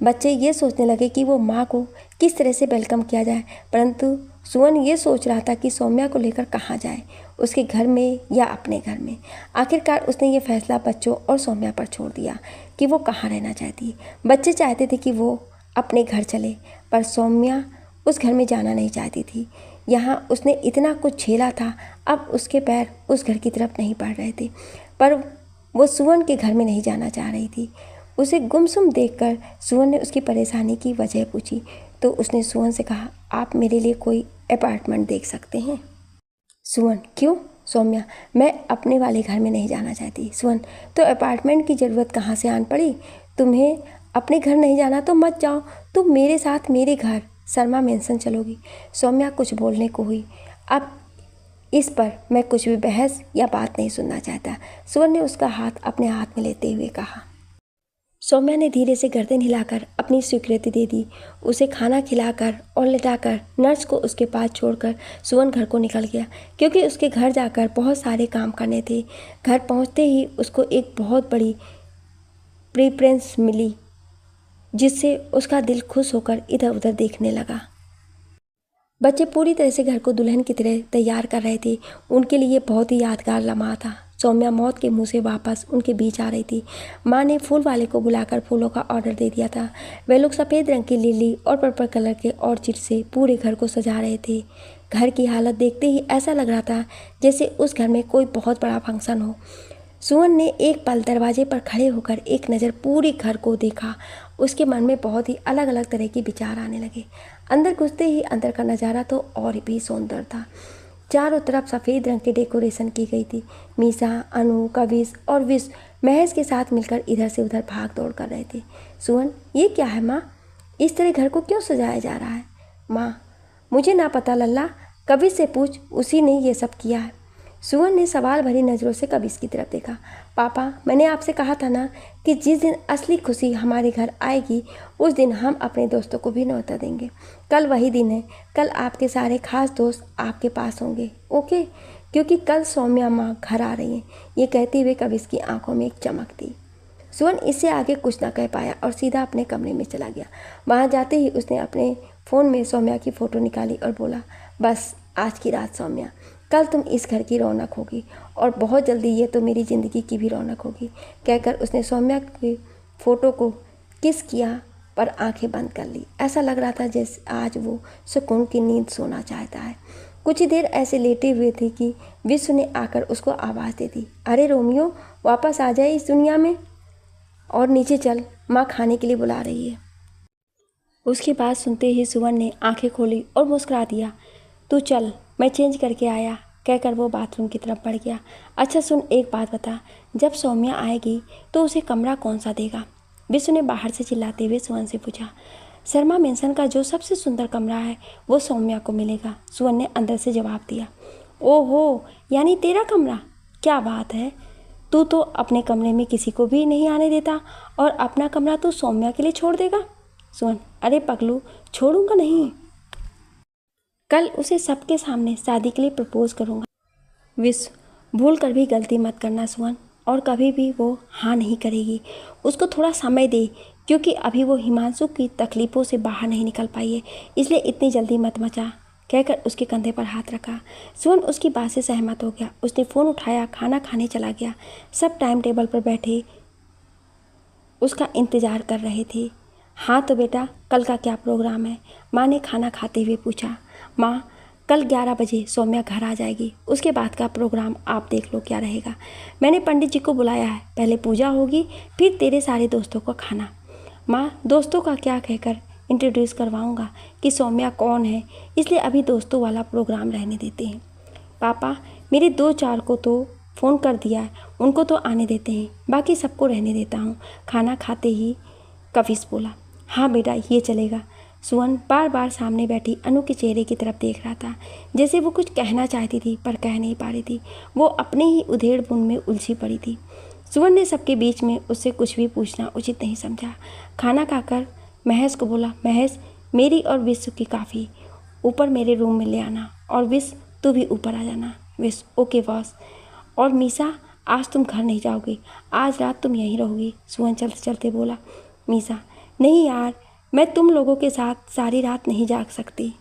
बच्चे ये सोचने लगे कि वो माँ को किस तरह से वेलकम किया जाए, परंतु सुवन ये सोच रहा था कि सौम्या को लेकर कहाँ जाए, उसके घर में या अपने घर में। आखिरकार उसने ये फैसला बच्चों और सौम्या पर छोड़ दिया कि वो कहाँ रहना चाहती है। बच्चे चाहते थे कि वो अपने घर चले, पर सौम्या उस घर में जाना नहीं चाहती थी। यहाँ उसने इतना कुछ झेला था, अब उसके पैर उस घर की तरफ नहीं बढ़ रहे थे, पर वो सुवन के घर में नहीं जाना चाह रही थी। उसे गुमसुम देखकर सुवन ने उसकी परेशानी की वजह पूछी तो उसने सुवन से कहा, आप मेरे लिए कोई अपार्टमेंट देख सकते हैं? सुवन, क्यों? सौम्या, मैं अपने वाले घर में नहीं जाना चाहती। सुवन, तो अपार्टमेंट की ज़रूरत कहाँ से आन पड़ी? तुम्हें अपने घर नहीं जाना तो मत जाओ, तुम मेरे साथ मेरे घर शर्मा मेंशन चलोगी। सौम्या कुछ बोलने को हुई। अब इस पर मैं कुछ भी बहस या बात नहीं सुनना चाहता। सुवन ने उसका हाथ अपने हाथ में लेते हुए कहा। सौम्या ने धीरे से गर्दन हिलाकर अपनी स्वीकृति दे दी। उसे खाना खिलाकर और लिटाकर नर्स को उसके पास छोड़कर सुवन घर को निकल गया, क्योंकि उसके घर जाकर बहुत सारे काम करने थे। घर पहुंचते ही उसको एक बहुत बड़ी प्रेफरेंस मिली, जिससे उसका दिल खुश होकर इधर उधर देखने लगा। बच्चे पूरी तरह से घर को दुल्हन की तरह तैयार कर रहे थे। उनके लिए बहुत ही यादगार लम्हा था। सौम्या मौत के मुंह से वापस उनके बीच आ रही थी। माँ ने फूल वाले को बुलाकर फूलों का ऑर्डर दे दिया था। वे लोग सफ़ेद रंग की लिली और पर्पल कलर के ऑर्चिड से पूरे घर को सजा रहे थे। घर की हालत देखते ही ऐसा लग रहा था जैसे उस घर में कोई बहुत बड़ा फंक्शन हो। सुवन ने एक पल दरवाजे पर खड़े होकर एक नज़र पूरे घर को देखा। उसके मन में बहुत ही अलग अलग तरह के विचार आने लगे। अंदर घुसते ही अंदर का नज़ारा तो और भी सुंदर था। चारों तरफ सफ़ेद रंग के डेकोरेशन की गई थी। मीसा, अनु, कविश और विश महज के साथ मिलकर इधर से उधर भाग दौड़ कर रहे थे। सुवन, ये क्या है माँ? इस तरह घर को क्यों सजाया जा रहा है? माँ, मुझे ना पता लल्ला, कविश से पूछ, उसी ने ये सब किया है। सुवन ने सवाल भरी नज़रों से कविश की तरफ देखा। पापा, मैंने आपसे कहा था ना कि जिस दिन असली खुशी हमारे घर आएगी उस दिन हम अपने दोस्तों को भी न्योता देंगे। कल वही दिन है। कल आपके सारे खास दोस्त आपके पास होंगे, ओके? क्योंकि कल सौम्या माँ घर आ रही हैं। ये कहते हुए कविश की आंखों में एक चमक थी। सुवन इससे आगे कुछ ना कह पाया और सीधा अपने कमरे में चला गया। वहाँ जाते ही उसने अपने फ़ोन में सौम्या की फ़ोटो निकाली और बोला, बस आज की रात सौम्या, कल तुम इस घर की रौनक होगी और बहुत जल्दी ये तो मेरी ज़िंदगी की भी रौनक होगी। कहकर उसने सौम्या की फ़ोटो को किस किया पर आंखें बंद कर ली। ऐसा लग रहा था जैसे आज वो सुकून की नींद सोना चाहता है। कुछ ही देर ऐसे लेटे हुए थे कि विश्व ने आकर उसको आवाज़ दे दी, अरे रोमियो, वापस आ जाए इस दुनिया में और नीचे चल, माँ खाने के लिए बुला रही है। उसकी बात सुनते ही सुवन ने आंखें खोली और मुस्कुरा दिया। तू चल, मैं चेंज करके आया, कहकर वो बाथरूम की तरफ बढ़ गया। अच्छा सुन, एक बात बता, जब सौम्या आएगी तो उसे कमरा कौन सा देगा? विश्व ने बाहर से चिल्लाते हुए सुवन से पूछा। शर्मा मेंशन का जो सबसे सुंदर कमरा है वो सौम्या को मिलेगा, सुवन ने अंदर से जवाब दिया। ओहो, यानी तेरा कमरा? क्या बात है, तू तो अपने कमरे में किसी को भी नहीं आने देता और अपना कमरा तू सौम्या के लिए छोड़ देगा? सुवन, अरे पगलू, छोड़ूंगा नहीं, कल उसे सबके सामने शादी के लिए प्रपोज करूंगा। विश्व, भूल कर भी गलती मत करना सुवन, और कभी भी वो हाँ नहीं करेगी। उसको थोड़ा समय दे, क्योंकि अभी वो हिमांशु की तकलीफ़ों से बाहर नहीं निकल पाई है, इसलिए इतनी जल्दी मत मचा, कहकर उसके कंधे पर हाथ रखा। सुवन उसकी बात से सहमत हो गया। उसने फ़ोन उठाया, खाना खाने चला गया। सब टाइम टेबल पर बैठे उसका इंतज़ार कर रहे थे। हाँ तो बेटा, कल का क्या प्रोग्राम है? माँ ने खाना खाते हुए पूछा। माँ, कल 11 बजे सौम्या घर आ जाएगी, उसके बाद का प्रोग्राम आप देख लो क्या रहेगा। मैंने पंडित जी को बुलाया है, पहले पूजा होगी फिर तेरे सारे दोस्तों को खाना। माँ, दोस्तों का क्या कहकर इंट्रोड्यूस करवाऊँगा कि सौम्या कौन है, इसलिए अभी दोस्तों वाला प्रोग्राम रहने देते हैं। पापा, मेरे 2-4 को तो फ़ोन कर दिया है, उनको तो आने देते हैं, बाकी सबको रहने देता हूँ। खाना खाते ही कविश बोला। हाँ बेटा, ये चलेगा। सुवन बार बार सामने बैठी अनु के चेहरे की तरफ देख रहा था, जैसे वो कुछ कहना चाहती थी पर कह नहीं पा रही थी। वो अपने ही उधेड़-बुन में उलझी पड़ी थी। सुवन ने सबके बीच में उससे कुछ भी पूछना उचित नहीं समझा। खाना खाकर महज को बोला, महज, मेरी और विश्व की काफ़ी, ऊपर मेरे रूम में ले आना, और विश्व तू भी ऊपर आ जाना। विश्व, ओके बॉस। और मीसा, आज तुम घर नहीं जाओगी, आज रात तुम यहीं रहोगी, सुवन चलते चलते बोला। मीसा, नहीं यार, मैं तुम लोगों के साथ सारी रात नहीं जाग सकती,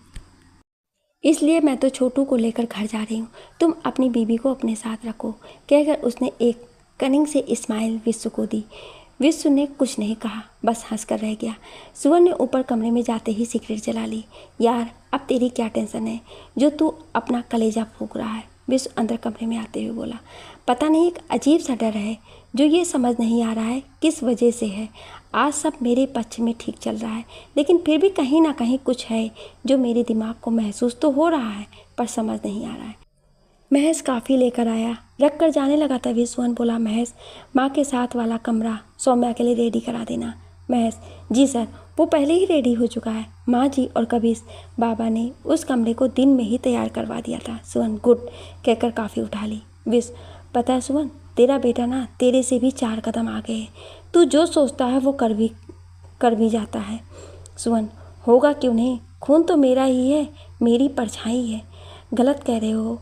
इसलिए मैं तो छोटू को लेकर घर जा रही हूँ, तुम अपनी बीबी को अपने साथ रखो, कहकर उसने एक कनिंग से स्माइल विश्व को दी। विश्व ने कुछ नहीं कहा, बस हंसकर रह गया। सुवन ने ऊपर कमरे में जाते ही सिगरेट जला ली। यार, अब तेरी क्या टेंशन है जो तू अपना कलेजा फूंक रहा है? विश्व अंदर कमरे में आते हुए बोला। पता नहीं, एक अजीब सा डर है जो ये समझ नहीं आ रहा है किस वजह से है। आज सब मेरे पक्ष में ठीक चल रहा है, लेकिन फिर भी कहीं ना कहीं कुछ है जो मेरे दिमाग को महसूस तो हो रहा है पर समझ नहीं आ रहा है। महज काफ़ी लेकर आया, रख कर जाने लगा था। विश्वन बोला। महज, माँ के साथ वाला कमरा सौम्या के लिए रेडी करा देना। महज, जी सर, वो पहले ही रेडी हो चुका है। माँ जी और कविश बाबा ने उस कमरे को दिन में ही तैयार करवा दिया था। सुवन, गुड, कहकर काफ़ी उठा ली। विश, पता है सुवन, तेरा बेटा ना तेरे से भी 4 कदम आगे है। तू जो सोचता है वो कर भी जाता है। सुवन, होगा क्यों नहीं, खून तो मेरा ही है, मेरी परछाई है। गलत कह रहे हो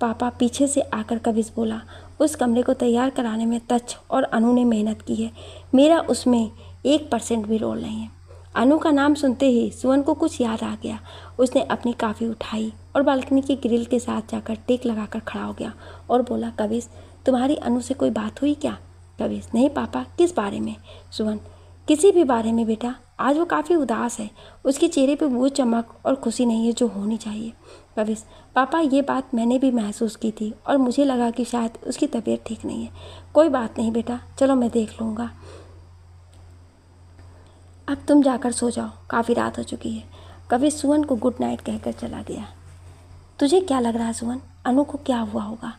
पापा, पीछे से आकर कविश बोला। उस कमरे को तैयार कराने में तच्छ और अनु ने मेहनत की है, मेरा उसमें 1% भी रोल नहीं है। अनु का नाम सुनते ही सुवन को कुछ याद आ गया। उसने अपनी काफ़ी उठाई और बालकनी की ग्रिल के साथ जाकर टेक लगाकर खड़ा हो गया और बोला, कविश, तुम्हारी अनु से कोई बात हुई क्या? कविश, नहीं पापा, किस बारे में? सुवन, किसी भी बारे में बेटा, आज वो काफ़ी उदास है, उसके चेहरे पे वो चमक और खुशी नहीं है जो होनी चाहिए। कविश, पापा, ये बात मैंने भी महसूस की थी और मुझे लगा कि शायद उसकी तबीयत ठीक नहीं है। कोई बात नहीं बेटा, चलो मैं देख लूँगा, अब तुम जाकर सो जाओ, काफ़ी रात हो चुकी है। कविश सुवन को गुड नाइट कहकर चला गया। तुझे क्या लग रहा है सुमन, अनु को क्या हुआ होगा?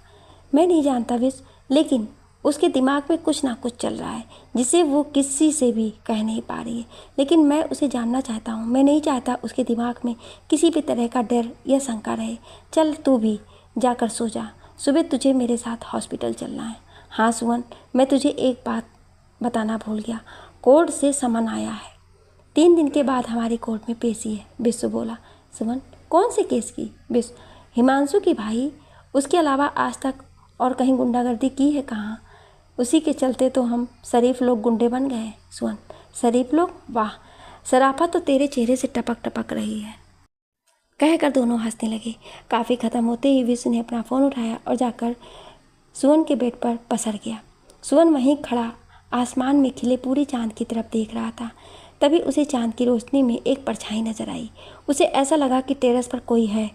मैं नहीं जानता विश, लेकिन उसके दिमाग में कुछ ना कुछ चल रहा है जिसे वो किसी से भी कह नहीं पा रही है। लेकिन मैं उसे जानना चाहता हूँ। मैं नहीं चाहता उसके दिमाग में किसी भी तरह का डर या शंका रहे। चल तू भी जाकर सो जा, सुबह तुझे मेरे साथ हॉस्पिटल चलना है। हाँ सुमन, मैं तुझे एक बात बताना भूल गया, कोर्ट से समन आया है। 3 दिन के बाद हमारी कोर्ट में पेशी है, विश्व बोला। सुमन, कौन से केस की? विश्व, हिमांशु की भाई। उसके अलावा आज तक और कहीं गुंडागर्दी की है कहाँ? उसी के चलते तो हम शरीफ लोग गुंडे बन गए। सुमन, शरीफ लोग? वाह, शराफत तो तेरे चेहरे से टपक टपक रही है। कहकर दोनों हंसने लगे। काफ़ी ख़त्म होते ही विश्व ने अपना फ़ोन उठाया और जाकर सुमन के बेड पर पसर गया। सुमन वहीं खड़ा आसमान में खिले पूरे चांद की तरफ देख रहा था। तभी उसे चांद की रोशनी में एक परछाई नजर आई। उसे ऐसा लगा कि टेरेस पर कोई है।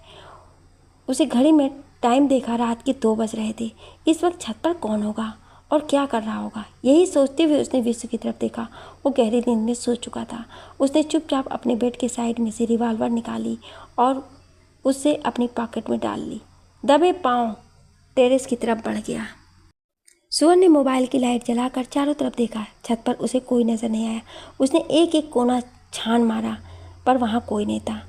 उसे घड़ी में टाइम देखा, रात के 2 बज रहे थे। इस वक्त छत पर कौन होगा और क्या कर रहा होगा? यही सोचते हुए उसने विश्व की तरफ देखा। वो गहरी नींद में सो चुका था। उसने चुपचाप अपने बेड के साइड में से रिवॉल्वर निकाली और उसे अपनी पॉकेट में डाल ली। दबे पांव टेरेस की तरफ बढ़ गया। सुमन ने मोबाइल की लाइट जलाकर चारों तरफ देखा। छत पर उसे कोई नजर नहीं आया। उसने एक एक कोना छान मारा पर वहाँ कोई नहीं था।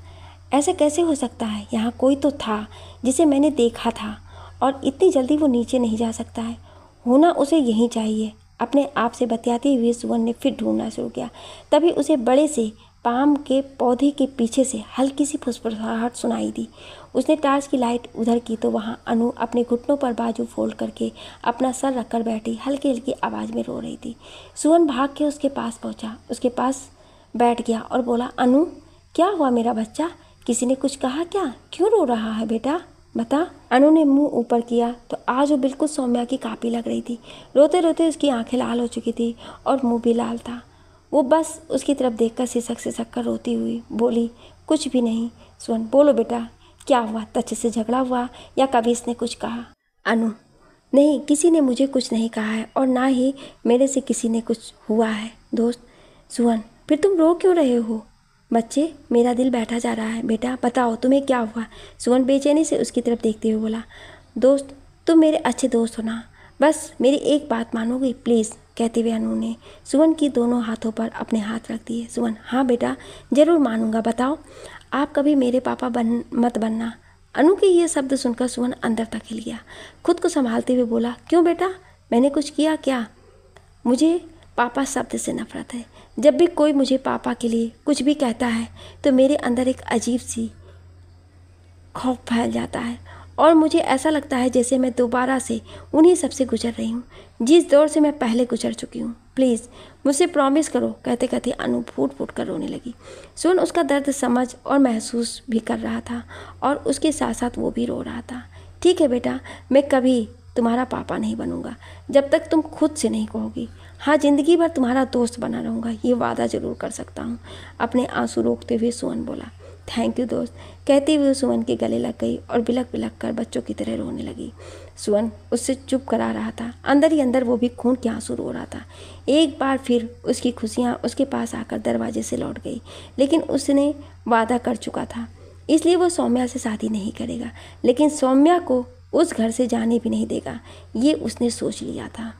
ऐसा कैसे हो सकता है? यहाँ कोई तो था जिसे मैंने देखा था और इतनी जल्दी वो नीचे नहीं जा सकता है। होना उसे यहीं चाहिए। अपने आप से बतियाते हुए सुमन ने फिर ढूंढना शुरू किया। तभी उसे बड़े से पाम के पौधे के पीछे से हल्की सी फुसफुसाहट सुनाई दी। उसने टार्च की लाइट उधर की तो वहाँ अनु अपने घुटनों पर बाजू फोल्ड करके अपना सर रखकर बैठी हल्की हल्की आवाज़ में रो रही थी। सुमन भाग के उसके पास पहुँचा, उसके पास बैठ गया और बोला, अनु क्या हुआ मेरा बच्चा? किसी ने कुछ कहा क्या? क्यों रो रहा है बेटा, बता। अनु ने मुंह ऊपर किया तो आज वो बिल्कुल सौम्या की कॉपी लग रही थी। रोते रोते उसकी आंखें लाल हो चुकी थी और मुंह भी लाल था। वो बस उसकी तरफ देखकर सिसक कर रोती हुई बोली, कुछ भी नहीं। सुमन, बोलो बेटा, क्या हुआ? तच से झगड़ा हुआ या कभी इसने कुछ कहा? अनु, नहीं, किसी ने मुझे कुछ नहीं कहा है और ना ही मेरे से किसी ने कुछ हुआ है दोस्त। सुमन, फिर तुम रो क्यों रहे हो? बच्चे, मेरा दिल बैठा जा रहा है। बेटा बताओ तुम्हें क्या हुआ? सुमन बेचैनी से उसकी तरफ देखते हुए बोला, दोस्त तुम मेरे अच्छे दोस्त हो ना, बस मेरी एक बात मानोगी प्लीज़? कहते हुए अनु ने सुमन की दोनों हाथों पर अपने हाथ रख दिए। सुमन, हाँ बेटा ज़रूर मानूंगा, बताओ। आप कभी मेरे पापा मत बनना। अनु के ये शब्द सुनकर सुमन अंदर तक हिल गया। खुद को संभालते हुए बोला, क्यों बेटा, मैंने कुछ किया क्या? मुझे पापा शब्द से नफरत है। जब भी कोई मुझे पापा के लिए कुछ भी कहता है तो मेरे अंदर एक अजीब सी खौफ फैल जाता है और मुझे ऐसा लगता है जैसे मैं दोबारा से उन्हीं सबसे गुजर रही हूँ जिस दौर से मैं पहले गुजर चुकी हूँ। प्लीज़ मुझसे प्रॉमिस करो। कहते कहते अनु फूट फूट कर रोने लगी। सुन उसका दर्द समझ और महसूस भी कर रहा था और उसके साथ साथ वो भी रो रहा था। ठीक है बेटा, मैं कभी तुम्हारा पापा नहीं बनूंगा जब तक तुम खुद से नहीं कहोगी। हाँ, ज़िंदगी भर तुम्हारा दोस्त बना रहूँगा, ये वादा ज़रूर कर सकता हूँ। अपने आंसू रोकते हुए सुमन बोला, थैंक यू दोस्त। कहते हुए सुमन के गले लग गई और बिलक बिलक कर बच्चों की तरह रोने लगी। सुमन उससे चुप करा रहा था। अंदर ही अंदर वो भी खून के आंसू रो रहा था। एक बार फिर उसकी खुशियाँ उसके पास आकर दरवाजे से लौट गई। लेकिन उसने वादा कर चुका था, इसलिए वो सौम्या से शादी नहीं करेगा, लेकिन सौम्या को उस घर से जाने भी नहीं देगा, ये उसने सोच लिया था।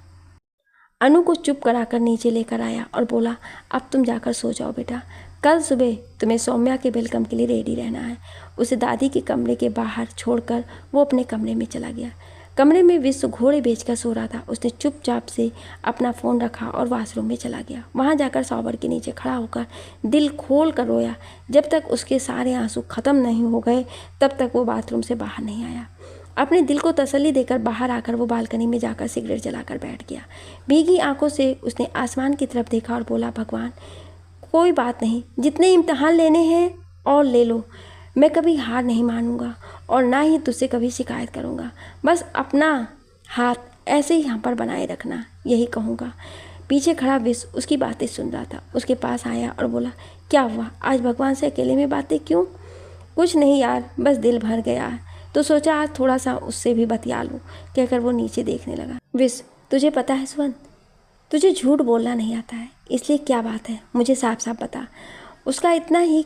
अनु को चुप कराकर नीचे लेकर आया और बोला, अब तुम जाकर सो जाओ बेटा, कल सुबह तुम्हें सौम्या के वेलकम के लिए रेडी रहना है। उसे दादी के कमरे के बाहर छोड़कर वो अपने कमरे में चला गया। कमरे में विश्व घोड़े बेचकर सो रहा था। उसने चुपचाप से अपना फ़ोन रखा और वॉशरूम में चला गया। वहाँ जाकर शॉवर के नीचे खड़ा होकर दिल खोल कर रोया। जब तक उसके सारे आंसू ख़त्म नहीं हो गए तब तक वो बाथरूम से बाहर नहीं आया। अपने दिल को तसल्ली देकर बाहर आकर वो बालकनी में जाकर सिगरेट जलाकर बैठ गया। भीगी आंखों से उसने आसमान की तरफ देखा और बोला, भगवान कोई बात नहीं, जितने इम्तिहान लेने हैं और ले लो, मैं कभी हार नहीं मानूंगा और ना ही तुझसे कभी शिकायत करूंगा। बस अपना हाथ ऐसे ही यहाँ पर बनाए रखना, यही कहूँगा। पीछे खड़ा विश्व उसकी बातें सुन रहा था। उसके पास आया और बोला, क्या हुआ, आज भगवान से अकेले में बातें क्यों? कुछ नहीं यार, बस दिल भर गया तो सोचा आज थोड़ा सा उससे भी बतिया लूँ, कहकर वो नीचे देखने लगा। विश्व, तुझे पता है सुमन, तुझे झूठ बोलना नहीं आता है, इसलिए क्या बात है मुझे साफ साफ बता। उसका इतना ही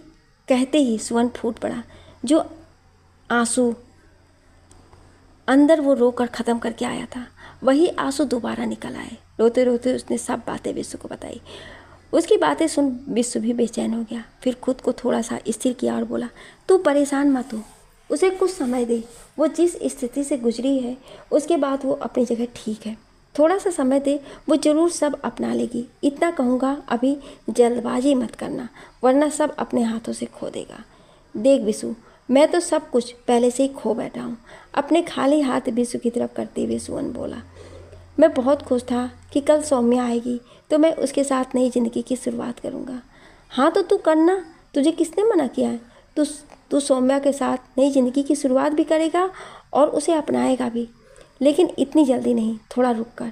कहते ही सुमन फूट पड़ा। जो आंसू अंदर वो रोकर ख़त्म करके आया था, वही आंसू दोबारा निकल आए। रोते रोते उसने सब बातें विश्व को बताई। उसकी बातें सुन विश्व भी बेचैन हो गया। फिर खुद को थोड़ा सा स्थिर किया और बोला, तू परेशान मत हो, उसे कुछ समय दे। वो जिस स्थिति से गुजरी है उसके बाद वो अपनी जगह ठीक है। थोड़ा सा समय दे, वो ज़रूर सब अपना लेगी। इतना कहूँगा, अभी जल्दबाजी मत करना, वरना सब अपने हाथों से खो देगा। देख विशु, मैं तो सब कुछ पहले से ही खो बैठा हूँ। अपने खाली हाथ विशु की तरफ करते हुए सुवन बोला, मैं बहुत खुश था कि कल सौम्या आएगी तो मैं उसके साथ नई ज़िंदगी की शुरुआत करूँगा। हाँ तो तू करना, तुझे किसने मना किया है? तू तू सौम्या के साथ नई ज़िंदगी की शुरुआत भी करेगा और उसे अपनाएगा भी, लेकिन इतनी जल्दी नहीं, थोड़ा रुक कर।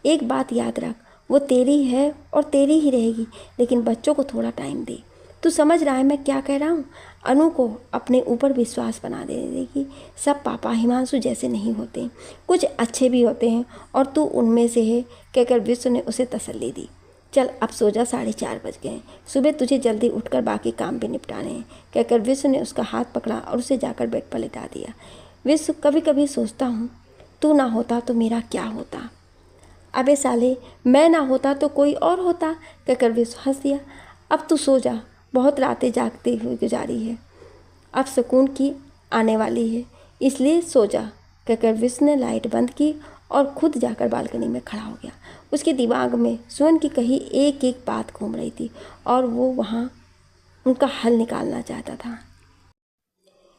एक बात याद रख, वो तेरी है और तेरी ही रहेगी, लेकिन बच्चों को थोड़ा टाइम दे। तू समझ रहा है मैं क्या कह रहा हूँ? अनु को अपने ऊपर विश्वास बना देगी। सब पापा हिमांशु जैसे नहीं होते, कुछ अच्छे भी होते हैं और तू उनमें से है, कहकर विश्व ने उसे तसल्ली दी। चल अब सो जा, 4:30 बज गए, सुबह तुझे जल्दी उठकर बाकी काम भी निपटाने हैं, कहकर विश्व ने उसका हाथ पकड़ा और उसे जाकर बेड पर लिटा दिया। विश्व, कभी कभी सोचता हूँ तू ना होता तो मेरा क्या होता। अबे साले, मैं ना होता तो कोई और होता, कहकर विश्व हंस दिया। अब तू सो जा, बहुत रातें जागते हुए गुजारी है, अब सुकून की आने वाली है, इसलिए सो जा, कहकर विश्व ने लाइट बंद की और खुद जाकर बालकनी में खड़ा हो गया। उसके दिमाग में सुवन की कही एक एक बात घूम रही थी और वो वहाँ उनका हल निकालना चाहता था।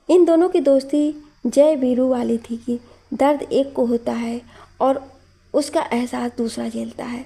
इन दोनों की दोस्ती जय वीरू वाली थी कि दर्द एक को होता है और उसका एहसास दूसरा झेलता है।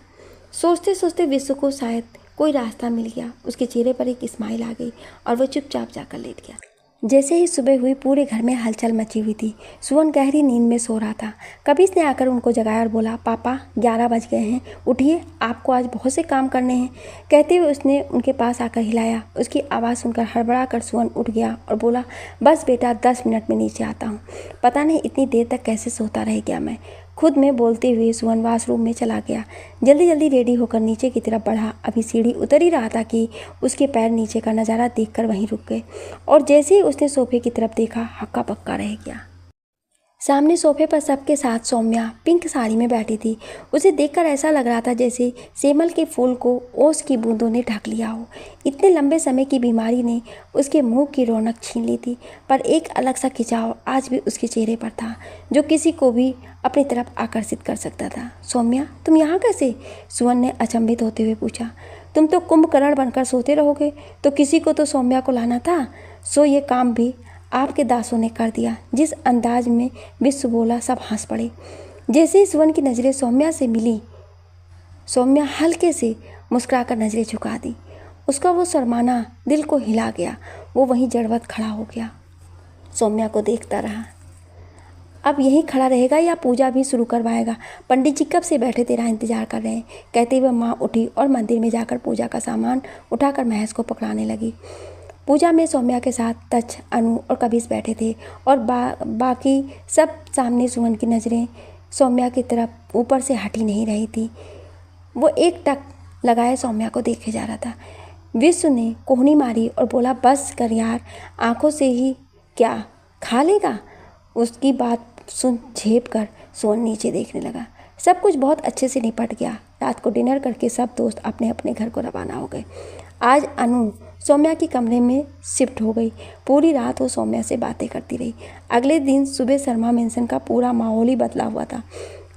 सोचते सोचते विश्व को शायद कोई रास्ता मिल गया। उसके चेहरे पर एक स्माइल आ गई और वह चुपचाप जाकर लेट गया। जैसे ही सुबह हुई, पूरे घर में हलचल मची हुई थी। सुवन गहरी नींद में सो रहा था। कबीर ने आकर उनको जगाया और बोला, पापा 11 बज गए हैं, उठिए, आपको आज बहुत से काम करने हैं। कहते हुए उसने उनके पास आकर हिलाया। उसकी आवाज़ सुनकर हड़बड़ा कर सुवन उठ गया और बोला, बस बेटा 10 मिनट में नीचे आता हूँ। पता नहीं इतनी देर तक कैसे सोता रह गया मैं। खुद में बोलते हुए सुवन वॉशरूम में चला गया। जल्दी जल्दी रेडी होकर नीचे की तरफ बढ़ा। अभी सीढ़ी उतर ही रहा था कि उसके पैर नीचे का नज़ारा देखकर वहीं रुक गए और जैसे ही उसने सोफे की तरफ देखा, हक्का बक्का रह गया। सामने सोफे पर सबके साथ सौम्या पिंक साड़ी में बैठी थी। उसे देखकर ऐसा लग रहा था जैसे सेमल के फूल को ओस की बूंदों ने ढक लिया हो। इतने लंबे समय की बीमारी ने उसके मुंह की रौनक छीन ली थी, पर एक अलग सा खिंचाव आज भी उसके चेहरे पर था जो किसी को भी अपनी तरफ आकर्षित कर सकता था। सौम्या, तुम यहाँ कैसे? सुवन ने अचंभित होते हुए पूछा। तुम तो कुंभकर्ण बनकर सोते रहोगे तो किसी को तो सौम्या को लाना था, सो ये काम भी आपके दासों ने कर दिया। जिस अंदाज में विश्व बोला, सब हंस पड़े। जैसे ही सुवन की नज़रें सौम्या से मिली, सौम्या हल्के से मुस्कुराकर नज़रें झुका दी। उसका वो शर्माना दिल को हिला गया। वो वहीं जड़वत खड़ा हो गया, सौम्या को देखता रहा। अब यहीं खड़ा रहेगा या पूजा भी शुरू करवाएगा? पंडित जी कब से बैठे तेरा इंतजार कर रहे हैं, कहते हुए माँ उठी और मंदिर में जाकर पूजा का सामान उठाकर महज को पकड़ाने लगी। पूजा में सौम्या के साथ तच, अनु और कबीर बैठे थे और बाकी सब सामने। सुवन की नज़रें सौम्या की तरफ ऊपर से हटी नहीं रही थी। वो एक टक लगाए सौम्या को देखे जा रहा था। विश्व ने कोहनी मारी और बोला, बस कर यार, आंखों से ही क्या खा लेगा? उसकी बात सुन झेप कर सुवन नीचे देखने लगा। सब कुछ बहुत अच्छे से निपट गया। रात को डिनर करके सब दोस्त अपने अपने घर को रवाना हो गए। आज अनु सौम्या की कमरे में शिफ्ट हो गई। पूरी रात वो सौम्या से बातें करती रही। अगले दिन सुबह शर्मा मेंशन का पूरा माहौल ही बदला हुआ था।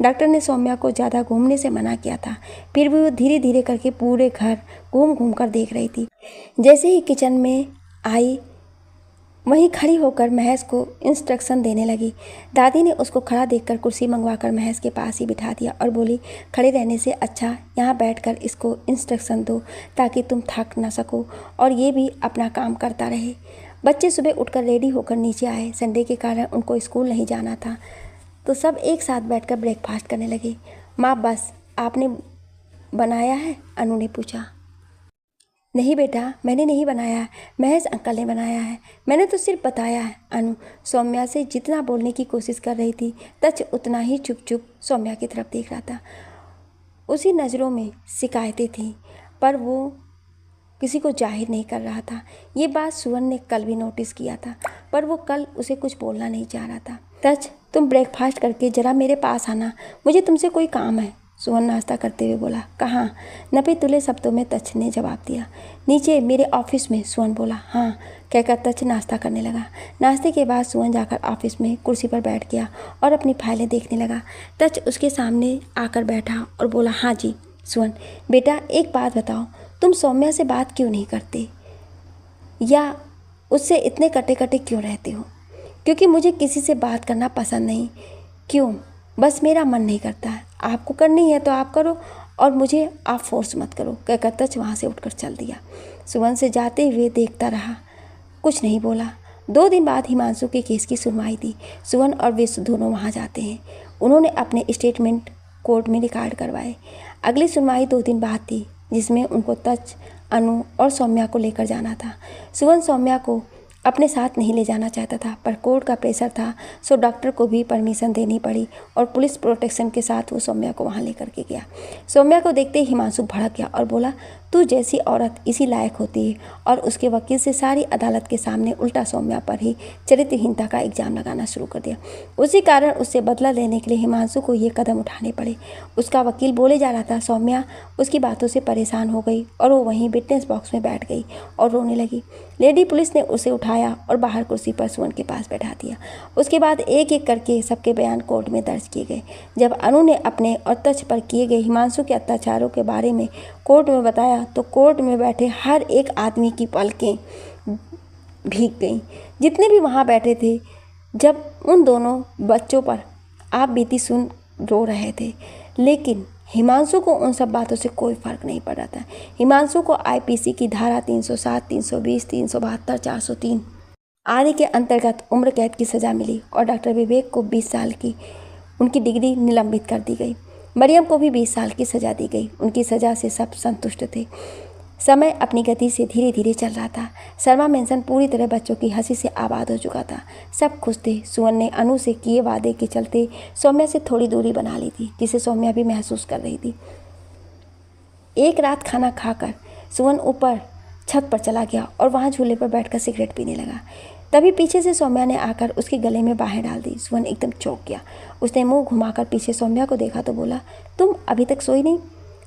डॉक्टर ने सौम्या को ज़्यादा घूमने से मना किया था, फिर भी वो धीरे धीरे करके पूरे घर घूम घूम कर देख रही थी। जैसे ही किचन में आई, वहीं खड़ी होकर महज को इंस्ट्रक्शन देने लगी। दादी ने उसको खड़ा देखकर कुर्सी मंगवाकर महज के पास ही बिठा दिया और बोली, खड़े रहने से अच्छा यहाँ बैठकर इसको इंस्ट्रक्शन दो ताकि तुम थक ना सको और ये भी अपना काम करता रहे। बच्चे सुबह उठकर रेडी होकर नीचे आए। संडे के कारण उनको स्कूल नहीं जाना था तो सब एक साथ बैठकर ब्रेकफास्ट करने लगे। माँ, बस आपने बनाया है? अनु ने पूछा। नहीं बेटा, मैंने नहीं बनाया है, महज अंकल ने बनाया है, मैंने तो सिर्फ बताया है। अनु सौम्या से जितना बोलने की कोशिश कर रही थी, तच उतना ही चुप चुप सौम्या की तरफ देख रहा था। उसी नज़रों में शिकायतें थीं, पर वो किसी को जाहिर नहीं कर रहा था। ये बात सुवन ने कल भी नोटिस किया था, पर वो कल उसे कुछ बोलना नहीं चाह रहा था। तच तुम ब्रेकफास्ट करके ज़रा मेरे पास आना, मुझे तुमसे कोई काम है। सुवन नाश्ता करते हुए बोला। कहाँ? नपे तुले शब्दों में तच ने जवाब दिया। नीचे मेरे ऑफिस में, सुवन बोला। हाँ कहकर तच नाश्ता करने लगा। नाश्ते के बाद सुवन जाकर ऑफिस में कुर्सी पर बैठ गया और अपनी फाइलें देखने लगा। तच उसके सामने आकर बैठा और बोला। हाँ जी। सुवन, बेटा एक बात बताओ, तुम सौम्या से बात क्यों नहीं करते या उससे इतने कटे कटे क्यों रहते हो? क्योंकि मुझे किसी से बात करना पसंद नहीं। क्यों? बस मेरा मन नहीं करता है। आपको करनी है तो आप करो और मुझे आप फोर्स मत करो, कहकर तच वहाँ से उठकर चल दिया। सुवन से जाते हुए देखता रहा, कुछ नहीं बोला। 2 दिन बाद हिमांशु के केस की सुनवाई थी। सुवन और विश्व दोनों वहाँ जाते हैं। उन्होंने अपने स्टेटमेंट कोर्ट में रिकॉर्ड करवाए। अगली सुनवाई 2 दिन बाद थी, जिसमें उनको तच, अनु और सौम्या को लेकर जाना था। सुवन सौम्या को अपने साथ नहीं ले जाना चाहता था, पर कोर्ट का प्रेशर था, सो डॉक्टर को भी परमिशन देनी पड़ी और पुलिस प्रोटेक्शन के साथ वो सौम्या को वहाँ लेकर के गया। सौम्या को देखते ही हिमांशु भड़क गया और बोला, तू जैसी औरत इसी लायक होती है। और उसके वकील से सारी अदालत के सामने उल्टा सौम्या पर ही चरित्रहीनता का इल्जाम लगाना शुरू कर दिया। उसी कारण उससे बदला लेने के लिए हिमांशु को ये कदम उठाने पड़े। उसका वकील बोले जा रहा था। सौम्या उसकी बातों से परेशान हो गई और वो वहीं विटनेस बॉक्स में बैठ गई और रोने लगी। लेडी पुलिस ने उसे उठाया और बाहर कुर्सी पर सुवन के पास बैठा दिया। उसके बाद एक एक करके सबके बयान कोर्ट में दर्ज किए गए। जब अनु ने अपने और तच पर किए गए हिमांशु के अत्याचारों के बारे में कोर्ट में बताया तो कोर्ट में बैठे हर एक आदमी की पलकें भीग गईं। जितने भी वहाँ बैठे थे, जब उन दोनों बच्चों पर आप बीती सुन रो रहे थे, लेकिन हिमांशु को उन सब बातों से कोई फ़र्क नहीं पड़ रहा था। हिमांशु को आईपीसी की धारा 307, 320, 372, 403 आदि के अंतर्गत उम्र कैद की सज़ा मिली और डॉक्टर विवेक को 20 साल की उनकी डिग्री निलंबित कर दी गई। मरियम को भी 20 साल की सज़ा दी गई। उनकी सज़ा से सब संतुष्ट थे। समय अपनी गति से धीरे धीरे चल रहा था। शर्मा मेंशन पूरी तरह बच्चों की हंसी से आबाद हो चुका था। सब खुश थे। सुवन ने अनु से किए वादे के चलते सौम्या से थोड़ी दूरी बना ली थी, जिसे सौम्या भी महसूस कर रही थी। एक रात खाना खाकर सुवन ऊपर छत पर चला गया और वहाँ झूले पर बैठकर सिगरेट पीने लगा। तभी पीछे से सौम्या ने आकर उसके गले में बाहें डाल दी। सुवन एकदम चौंक गया। उसने मुंह घुमाकर पीछे सौम्या को देखा तो बोला, तुम अभी तक सोई नहीं?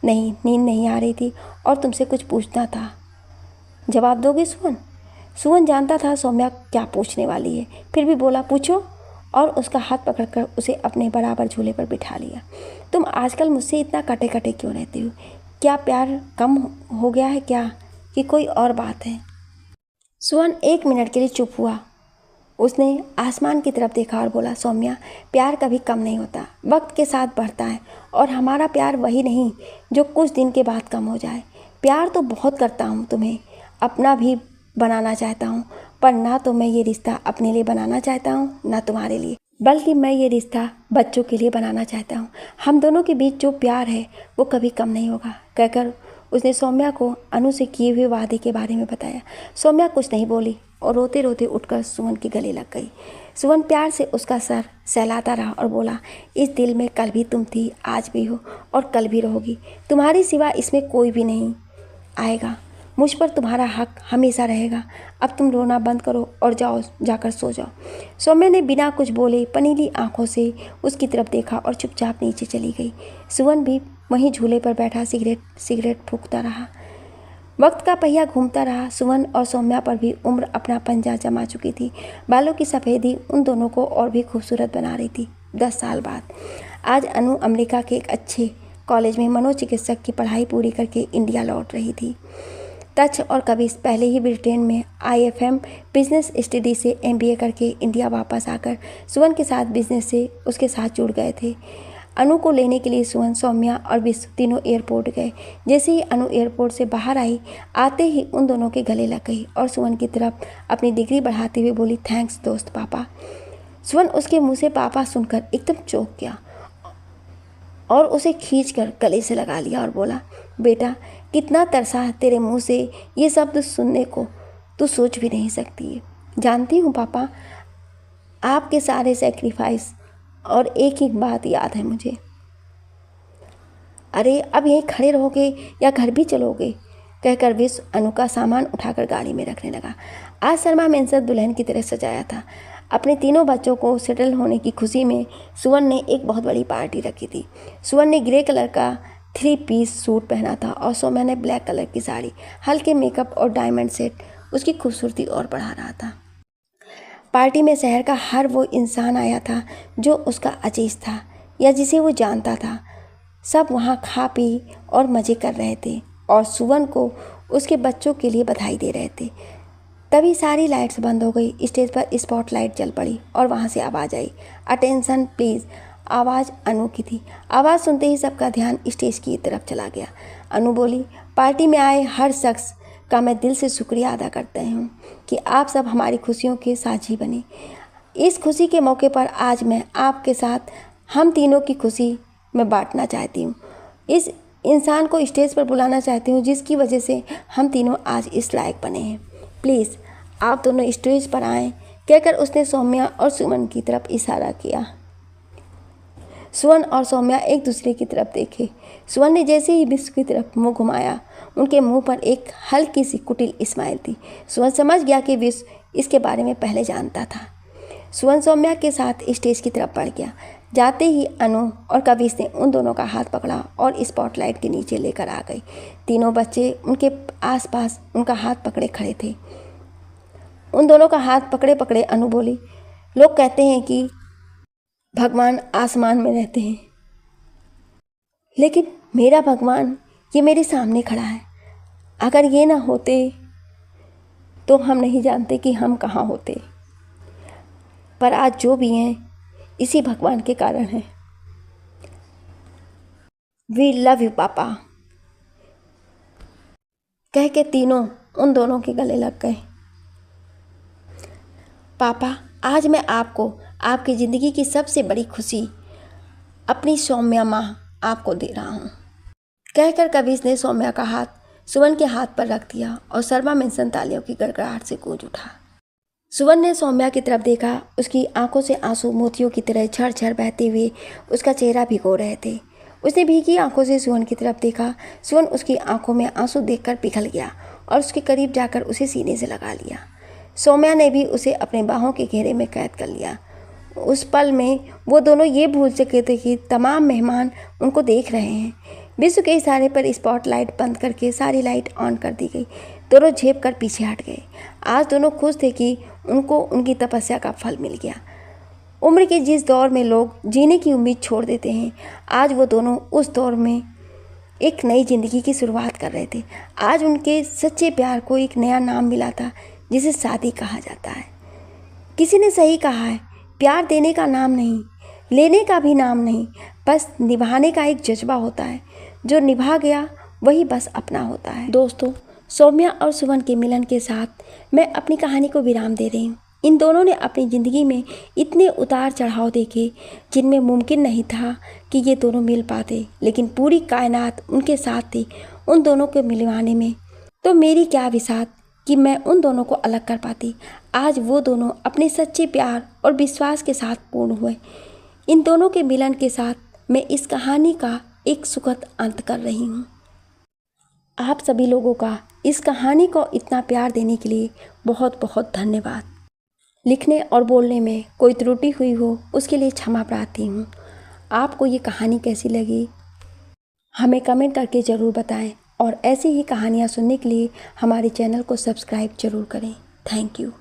नहीं, नींद नहीं आ रही थी और तुमसे कुछ पूछना था, जवाब दोगे सुवन? सुवन जानता था सौम्या क्या पूछने वाली है, फिर भी बोला, पूछो, और उसका हाथ पकड़कर उसे अपने बराबर झूले पर बिठा लिया। तुम आजकल मुझसे इतना कटे कटे क्यों रहते हो? क्या प्यार कम हो गया है क्या, कि कोई और बात है? सुवन 1 मिनट के लिए चुप हुआ। उसने आसमान की तरफ देखा और बोला, सौम्या, प्यार कभी कम नहीं होता, वक्त के साथ बढ़ता है और हमारा प्यार वही नहीं जो कुछ दिन के बाद कम हो जाए। प्यार तो बहुत करता हूँ, तुम्हें अपना भी बनाना चाहता हूँ, पर ना तो मैं ये रिश्ता अपने लिए बनाना चाहता हूँ ना तुम्हारे लिए, बल्कि मैं ये रिश्ता बच्चों के लिए बनाना चाहता हूँ। हम दोनों के बीच जो प्यार है वो कभी कम नहीं होगा, कहकर उसने सौम्या को अनु से किए हुए वादे के बारे में बताया। सौम्या कुछ नहीं बोली और रोते रोते उठकर सुवन के गले लग गई। सुवन प्यार से उसका सर सहलाता रहा और बोला, इस दिल में कल भी तुम थी, आज भी हो और कल भी रहोगी। तुम्हारी सिवा इसमें कोई भी नहीं आएगा। मुझ पर तुम्हारा हक हमेशा रहेगा। अब तुम रोना बंद करो और जाकर सो जाओ। सौम्या ने बिना कुछ बोले पनीली आंखों से उसकी तरफ देखा और चुपचाप नीचे चली गई। सुवन भी वहीं झूले पर बैठा सिगरेट फूंकता रहा। वक्त का पहिया घूमता रहा। सुवन और सौम्या पर भी उम्र अपना पंजा जमा चुकी थी। बालों की सफ़ेदी उन दोनों को और भी खूबसूरत बना रही थी। 10 साल बाद आज अनु अमेरिका के एक अच्छे कॉलेज में मनोचिकित्सक की पढ़ाई पूरी करके इंडिया लौट रही थी। तच और कविश पहले ही ब्रिटेन में IFM बिजनेस स्टडी से MBA करके इंडिया वापस आकर सुवन के साथ बिजनेस से उसके साथ जुड़ गए थे। अनु को लेने के लिए सुवन, सौम्या और विश्व तीनों एयरपोर्ट गए। जैसे ही अनु एयरपोर्ट से बाहर आई, आते ही उन दोनों के गले लग गई और सुवन की तरफ अपनी डिग्री बढ़ाते हुए बोली, थैंक्स दोस्त पापा। सुवन उसके मुंह से पापा सुनकर एकदम चौंक गया और उसे खींचकर गले से लगा लिया और बोला, बेटा कितना तरसा है तेरे मुंह से ये शब्द सुनने को, तू सोच भी नहीं सकती है। जानती हूँ पापा, आपके सारे सेक्रीफाइस, और एक ही बात याद है मुझे। अरे अब यहीं खड़े रहोगे या घर भी चलोगे, कहकर विश्व अनु का सामान उठाकर गाड़ी में रखने लगा। आज शर्मा मेंशन दुल्हन की तरह सजाया था। अपने तीनों बच्चों को सेटल होने की खुशी में सुवन ने एक बहुत बड़ी पार्टी रखी थी। सुवन ने ग्रे कलर का 3 पीस सूट पहना था और सौम्या ने ब्लैक कलर की साड़ी। हल्के मेकअप और डायमंड सेट उसकी खूबसूरती और बढ़ा रहा था। पार्टी में शहर का हर वो इंसान आया था जो उसका अजीज था या जिसे वो जानता था। सब वहाँ खा पी और मज़े कर रहे थे और सुवन को उसके बच्चों के लिए बधाई दे रहे थे। तभी सारी लाइट्स बंद हो गई। स्टेज पर स्पॉटलाइट जल पड़ी और वहाँ से आवाज़ आई, अटेंशन प्लीज़। आवाज़ अनु की थी। आवाज़ सुनते ही सबका ध्यान स्टेज की तरफ चला गया। अनु बोली, पार्टी में आए हर शख्स का मैं दिल से शुक्रिया अदा करता हूँ कि आप सब हमारी खुशियों के साझी बने। इस खुशी के मौके पर आज मैं आपके साथ हम तीनों की खुशी मैं बांटना चाहती हूँ। इस इंसान को स्टेज पर बुलाना चाहती हूँ जिसकी वजह से हम तीनों आज इस लायक बने हैं। प्लीज़ आप दोनों स्टेज पर आएँ, कहकर उसने सौम्या और सुमन की तरफ इशारा किया। सुवन और सौम्या एक दूसरे की तरफ देखे। सुवन ने जैसे ही विश्व की तरफ मुंह घुमाया, उनके मुंह पर एक हल्की सी कुटिल स्माइल थी। सुवन समझ गया कि विश्व इसके बारे में पहले जानता था। सुवन सौम्या के साथ स्टेज की तरफ बढ़ गया। जाते ही अनु और कविश ने उन दोनों का हाथ पकड़ा और स्पॉटलाइट के नीचे लेकर आ गई। तीनों बच्चे उनके आसपास उनका हाथ पकड़े खड़े थे। उन दोनों का हाथ पकड़े पकड़े अनु बोली, लोग कहते हैं कि भगवान आसमान में रहते हैं, लेकिन मेरा भगवान ये मेरे सामने खड़ा है। अगर ये ना होते तो हम नहीं जानते कि हम कहाँ होते, पर आज जो भी हैं इसी भगवान के कारण है। वी लव यू पापा, कह के तीनों उन दोनों के गले लग गए। पापा, आज मैं आपको आपकी ज़िंदगी की सबसे बड़ी खुशी अपनी सौम्या माँ आपको दे रहा हूँ, कहकर कविश ने सौम्या का हाथ सुवन के हाथ पर रख दिया और शर्मा मेंशन तालियों की गड़गड़ाहट से गूंज उठा। सुवन ने सौम्या की तरफ देखा। उसकी आंखों से आंसू मोतियों की तरह झरझर बहते हुए उसका चेहरा भिगो रहे थे। उसने भीगी आंखों से सुवन की तरफ देखा। सुवन उसकी आंखों में आंसू देखकर पिघल गया और उसके करीब जाकर उसे सीने से लगा लिया। सौम्या ने भी उसे अपने बाहों के घेरे में कैद कर लिया। उस पल में वो दोनों ये भूल चुके थे कि तमाम मेहमान उनको देख रहे हैं। विश्व के इशारे पर स्पॉटलाइट बंद करके सारी लाइट ऑन कर दी गई। दोनों झेप कर पीछे हट गए। आज दोनों खुश थे कि उनको उनकी तपस्या का फल मिल गया। उम्र के जिस दौर में लोग जीने की उम्मीद छोड़ देते हैं, आज वो दोनों उस दौर में एक नई ज़िंदगी की शुरुआत कर रहे थे। आज उनके सच्चे प्यार को एक नया नाम मिला था जिसे शादी कहा जाता है। किसी ने सही कहा है, प्यार देने का नाम नहीं, लेने का भी नाम नहीं, बस निभाने का एक जज्बा होता है। जो निभा गया वही बस अपना होता है। दोस्तों, सौम्या और सुवन के मिलन के साथ मैं अपनी कहानी को विराम दे रही हूँ। इन दोनों ने अपनी ज़िंदगी में इतने उतार चढ़ाव देखे जिनमें मुमकिन नहीं था कि ये दोनों मिल पाते, लेकिन पूरी कायनात उनके साथ थी उन दोनों को मिलवाने में। तो मेरी क्या विसात कि मैं उन दोनों को अलग कर पाती। आज वो दोनों अपने सच्चे प्यार और विश्वास के साथ पूर्ण हुए। इन दोनों के मिलन के साथ मैं इस कहानी का एक सुखद अंत कर रही हूँ। आप सभी लोगों का इस कहानी को इतना प्यार देने के लिए बहुत बहुत धन्यवाद। लिखने और बोलने में कोई त्रुटि हुई हो उसके लिए क्षमा प्रार्थी हूँ। आपको ये कहानी कैसी लगी हमें कमेंट करके ज़रूर बताएं और ऐसी ही कहानियाँ सुनने के लिए हमारे चैनल को सब्सक्राइब ज़रूर करें। Thank you.